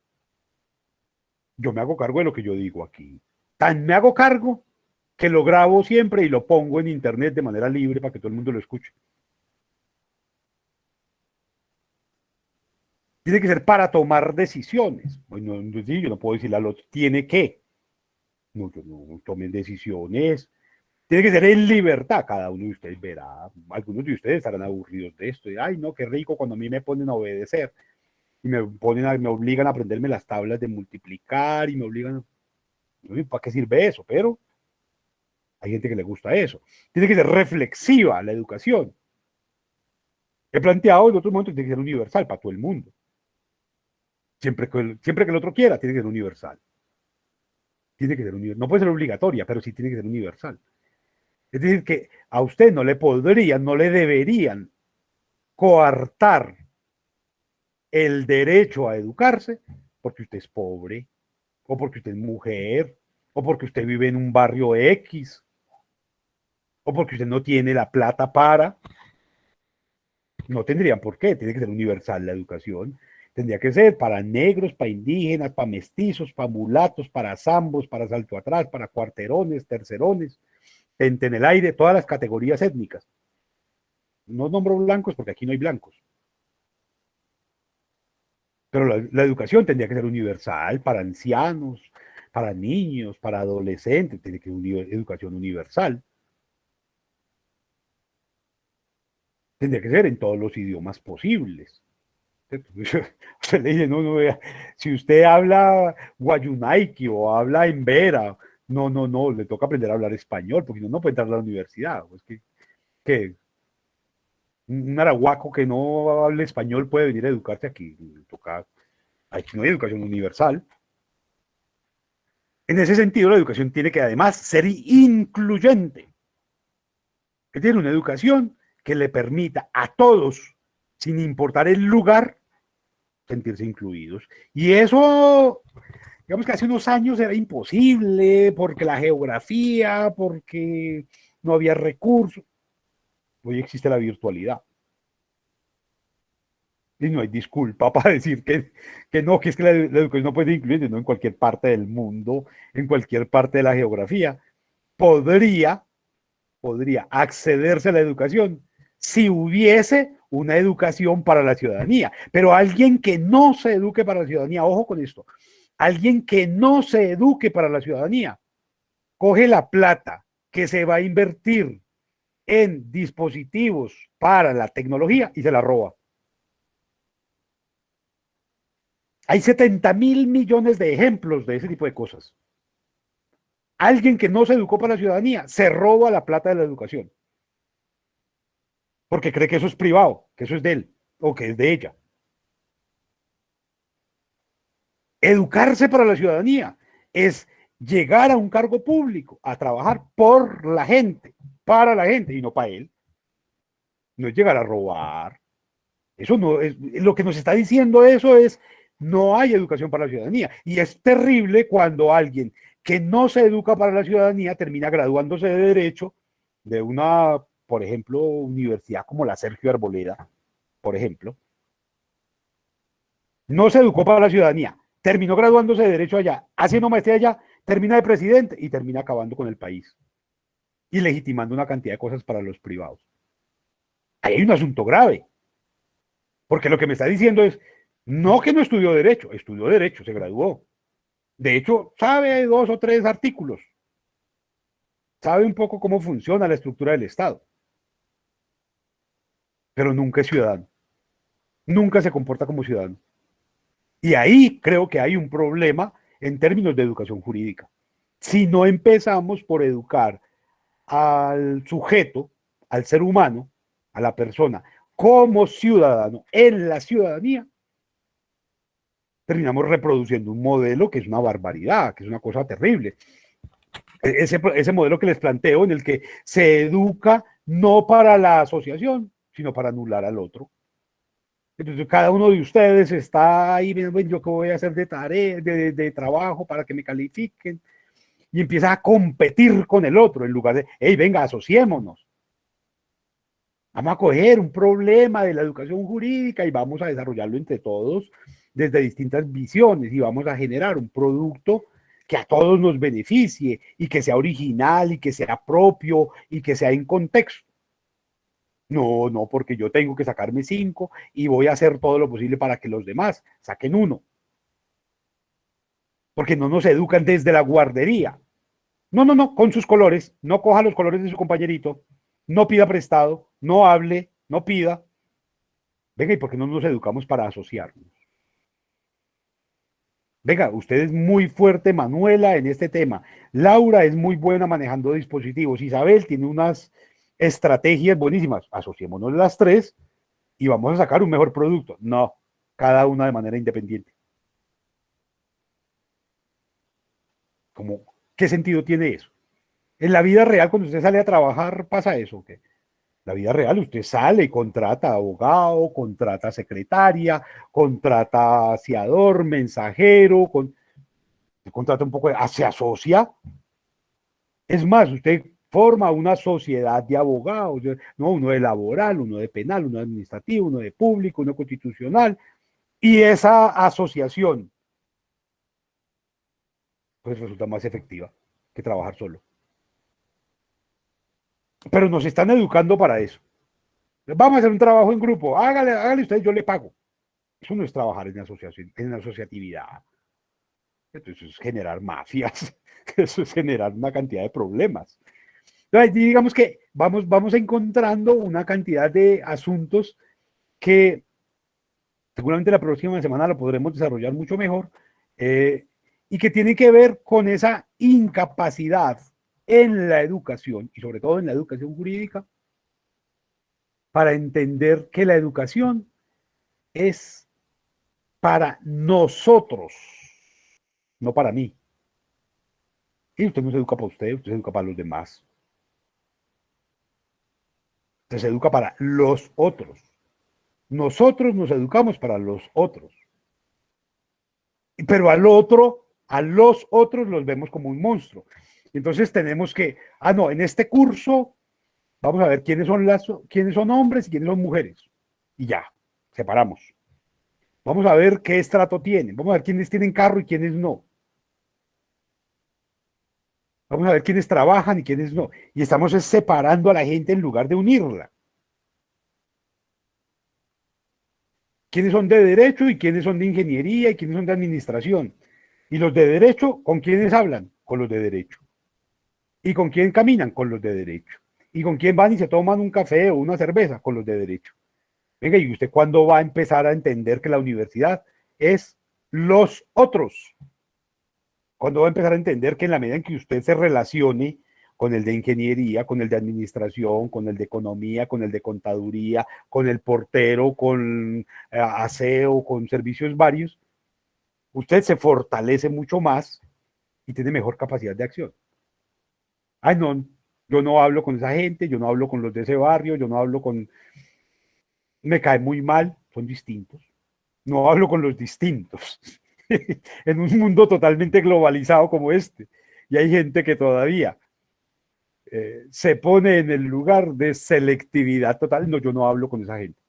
Yo me hago cargo de lo que yo digo aquí. Tan me hago cargo que lo grabo siempre y lo pongo en internet de manera libre para que todo el mundo lo escuche. Tiene que ser para tomar decisiones. Bueno, yo no puedo decirle a los tiene que. No, yo no tomen decisiones. Tiene que ser en libertad. Cada uno de ustedes verá. Algunos de ustedes estarán aburridos de esto. Y, ay, no, qué rico cuando a mí me ponen a obedecer. Y me obligan a aprenderme las tablas de multiplicar y me obligan. ¿Para qué sirve eso? Pero hay gente que le gusta eso. Tiene que ser reflexiva la educación. He planteado en otros momentos que tiene que ser universal para todo el mundo. Siempre que el otro quiera, tiene que ser universal. Tiene que ser universal. No puede ser obligatoria, pero sí tiene que ser universal. Es decir, que a usted no le podrían, no le deberían coartar el derecho a educarse porque usted es pobre, o porque usted es mujer, o porque usted vive en un barrio X, o porque usted no tiene la plata para. No tendrían por qué, tiene que ser universal la educación. Tendría que ser para negros, para indígenas, para mestizos, para mulatos, para zambos, para salto atrás, para cuarterones, tercerones, en el aire, todas las categorías étnicas. No nombro blancos porque aquí no hay blancos. Pero la educación tendría que ser universal para ancianos, para niños, para adolescentes, tiene que ser educación universal. Tendría que ser en todos los idiomas posibles. Usted le dice, no, no, vea, si usted habla guayunaiki o habla embera, no, no, no, le toca aprender a hablar español, porque no puede entrar a la universidad. Pues que un arahuaco que no hable español puede venir a educarse aquí. Toca, aquí no hay educación universal. En ese sentido, la educación tiene que además ser incluyente. Que tiene una educación que le permita a todos, sin importar el lugar, sentirse incluidos. Y eso, digamos que hace unos años era imposible porque la geografía, porque no había recursos. Hoy existe la virtualidad. Y no hay disculpa para decir que es que la educación no puede ser incluyente, no en cualquier parte del mundo, en cualquier parte de la geografía. Podría, podría accederse a la educación si hubiese una educación para la ciudadanía. Pero alguien que no se eduque para la ciudadanía, ojo con esto, alguien que no se eduque para la ciudadanía, coge la plata que se va a invertir en dispositivos para la tecnología y se la roba. Hay 70.000 millones de ejemplos de ese tipo de cosas. Alguien que no se educó para la ciudadanía se roba la plata de la educación porque cree que eso es privado, que eso es de él o que es de ella. Educarse para la ciudadanía es llegar a un cargo público, a trabajar por la gente, para la gente y no para él. No es llegar a robar. Eso no es, lo que nos está diciendo eso es, no hay educación para la ciudadanía. Y es terrible cuando alguien que no se educa para la ciudadanía termina graduándose de Derecho de una, por ejemplo, universidad como la Sergio Arboleda, por ejemplo. No se educó para la ciudadanía, terminó graduándose de Derecho allá, haciendo maestría allá, termina de presidente y termina acabando con el país y legitimando una cantidad de cosas para los privados. Ahí hay un asunto grave. Porque lo que me está diciendo es, no que no estudió derecho, se graduó. De hecho, sabe 2 o 3 artículos, sabe un poco cómo funciona la estructura del Estado, pero nunca es ciudadano, nunca se comporta como ciudadano. Y ahí creo que hay un problema en términos de educación jurídica. Si no empezamos por educar al sujeto, al ser humano, a la persona, como ciudadano, en la ciudadanía, terminamos reproduciendo un modelo que es una barbaridad, que es una cosa terrible. Ese modelo que les planteo en el que se educa no para la asociación, sino para anular al otro. Entonces cada uno de ustedes está ahí viendo, yo qué voy a hacer de tarea, de trabajo para que me califiquen, y empieza a competir con el otro en lugar de, hey, venga, asociémonos. Vamos a coger un problema de la educación jurídica y vamos a desarrollarlo entre todos desde distintas visiones y vamos a generar un producto que a todos nos beneficie y que sea original y que sea propio y que sea en contexto. No, no, porque yo tengo que sacarme 5 y voy a hacer todo lo posible para que los demás saquen 1. Porque no nos educan desde la guardería. No, no, no, con sus colores. No coja los colores de su compañerito. No pida prestado. No hable. No pida. Venga, ¿y por qué no nos educamos para asociarnos? Venga, usted es muy fuerte, Manuela, en este tema. Laura es muy buena manejando dispositivos. Isabel tiene unas estrategias buenísimas. Asociémonos las 3 y vamos a sacar un mejor producto. No, cada una de manera independiente. Como, ¿qué sentido tiene eso? En la vida real, cuando usted sale a trabajar, pasa eso, ¿qué? La vida real, usted sale y contrata abogado, contrata secretaria, contrata aseador, mensajero, contrata un poco se asocia. Es más, usted forma una sociedad de abogados, ¿no? Uno de laboral, uno de penal, uno de administrativo, uno de público, uno constitucional, y esa asociación, pues resulta más efectiva que trabajar solo. Pero nos están educando para eso. Vamos a hacer un trabajo en grupo, hágale usted, yo le pago. Eso no es trabajar en asociación, en asociatividad. Entonces es generar mafias, eso es generar una cantidad de problemas. Entonces, digamos que vamos encontrando una cantidad de asuntos que seguramente la próxima semana lo podremos desarrollar mucho mejor, y que tienen que ver con esa incapacidad en la educación, y sobre todo en la educación jurídica, para entender que la educación es para nosotros, no para mí. Y usted no se educa para usted se educa para los demás. Usted se educa para los otros. Nosotros nos educamos para los otros. Pero a los otros los vemos como un monstruo. Entonces tenemos que, no, en este curso vamos a ver quiénes son hombres y quiénes son mujeres. Y ya, separamos. Vamos a ver qué estrato tienen. Vamos a ver quiénes tienen carro y quiénes no. Vamos a ver quiénes trabajan y quiénes no. Y estamos separando a la gente en lugar de unirla. Quiénes son de derecho y quiénes son de ingeniería y quiénes son de administración. Y los de derecho, ¿con quiénes hablan? Con los de derecho. ¿Y con quién caminan? Con los de derecho. ¿Y con quién van y se toman un café o una cerveza? Con los de derecho. Venga, ¿y usted cuándo va a empezar a entender que la universidad es los otros? ¿Cuándo va a empezar a entender que en la medida en que usted se relacione con el de ingeniería, con el de administración, con el de economía, con el de contaduría, con el portero, con aseo, con servicios varios, usted se fortalece mucho más y tiene mejor capacidad de acción? Ay, no, yo no hablo con esa gente, yo no hablo con los de ese barrio, yo no hablo con... Me cae muy mal, son distintos. No hablo con los distintos. En un mundo totalmente globalizado como este. Y hay gente que todavía se pone en el lugar de selectividad total. No, yo no hablo con esa gente.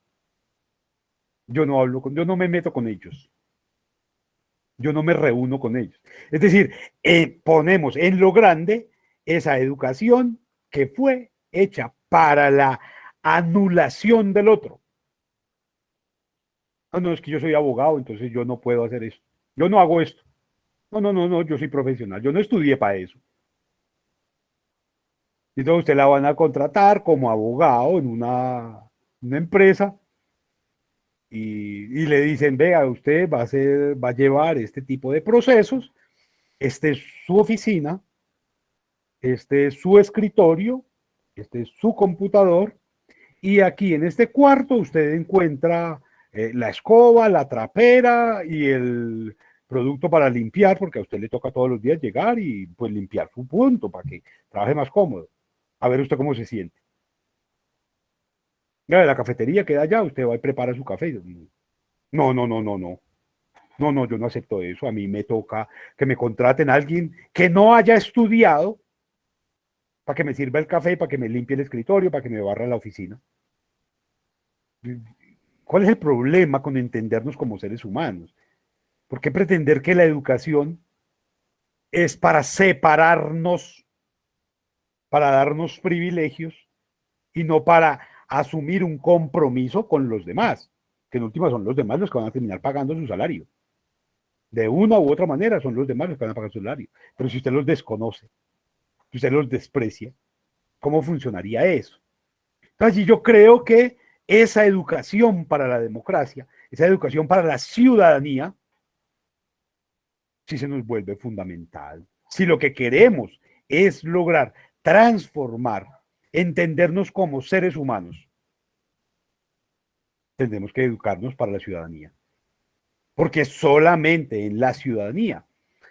Yo no me meto con ellos. Yo no me reúno con ellos. Es decir, ponemos en lo grande esa educación que fue hecha para la anulación del otro. No, es que yo soy abogado, entonces yo no puedo hacer eso. Yo no hago esto. No, yo soy profesional. Yo no estudié para eso. Entonces usted la van a contratar como abogado en una empresa y le dicen, vea, usted va a llevar este tipo de procesos, este es su oficina, este es su escritorio, este es su computador, y aquí en este cuarto usted encuentra la escoba, la trapera y el producto para limpiar, porque a usted le toca todos los días llegar y pues limpiar su punto para que trabaje más cómodo. A ver usted cómo se siente. La cafetería queda allá, usted va y prepara su café. No. No, yo no acepto eso. A mí me toca que me contraten a alguien que no haya estudiado para que me sirva el café, para que me limpie el escritorio, para que me barra la oficina. ¿Cuál es el problema con entendernos como seres humanos? ¿Por qué pretender que la educación es para separarnos, para darnos privilegios y no para asumir un compromiso con los demás? Que en última son los demás los que van a terminar pagando su salario. De una u otra manera son los demás los que van a pagar su salario. Pero si usted los desconoce, si usted los desprecia, ¿cómo funcionaría eso? Entonces, yo creo que esa educación para la democracia, esa educación para la ciudadanía, sí se nos vuelve fundamental. Si lo que queremos es lograr transformar, entendernos como seres humanos, tendremos que educarnos para la ciudadanía. Porque solamente en la ciudadanía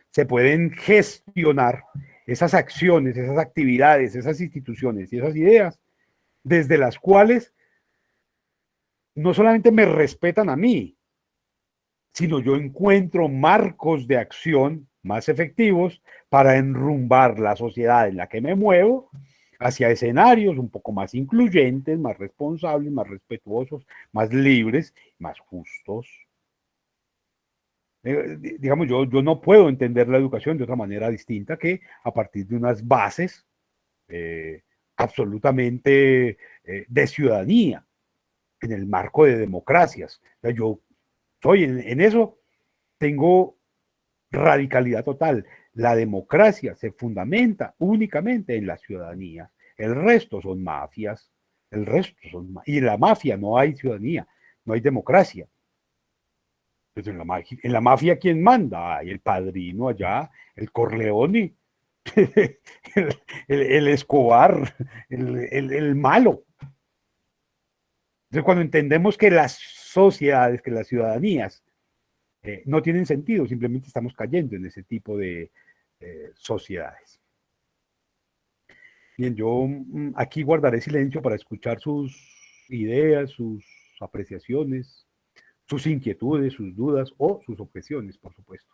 se pueden gestionar esas acciones, esas actividades, esas instituciones y esas ideas, desde las cuales no solamente me respetan a mí, sino yo encuentro marcos de acción más efectivos para enrumbar la sociedad en la que me muevo hacia escenarios un poco más incluyentes, más responsables, más respetuosos, más libres, más justos. Digamos, yo no puedo entender la educación de otra manera distinta que a partir de unas bases eh, absolutamente de ciudadanía, en el marco de democracias. O sea, yo soy en eso, tengo radicalidad total. La democracia se fundamenta únicamente en la ciudadanía. El resto son mafias. El resto son y en la mafia no hay ciudadanía, no hay democracia. Pues en la mafia, ¿quién manda? Hay el padrino allá, el Corleone, el Escobar, el malo. Entonces, cuando entendemos que las sociedades, que las ciudadanías no tienen sentido, simplemente estamos cayendo en ese tipo de sociedades. Bien, yo aquí guardaré silencio para escuchar sus ideas, sus apreciaciones, sus inquietudes, sus dudas o sus objeciones, por supuesto.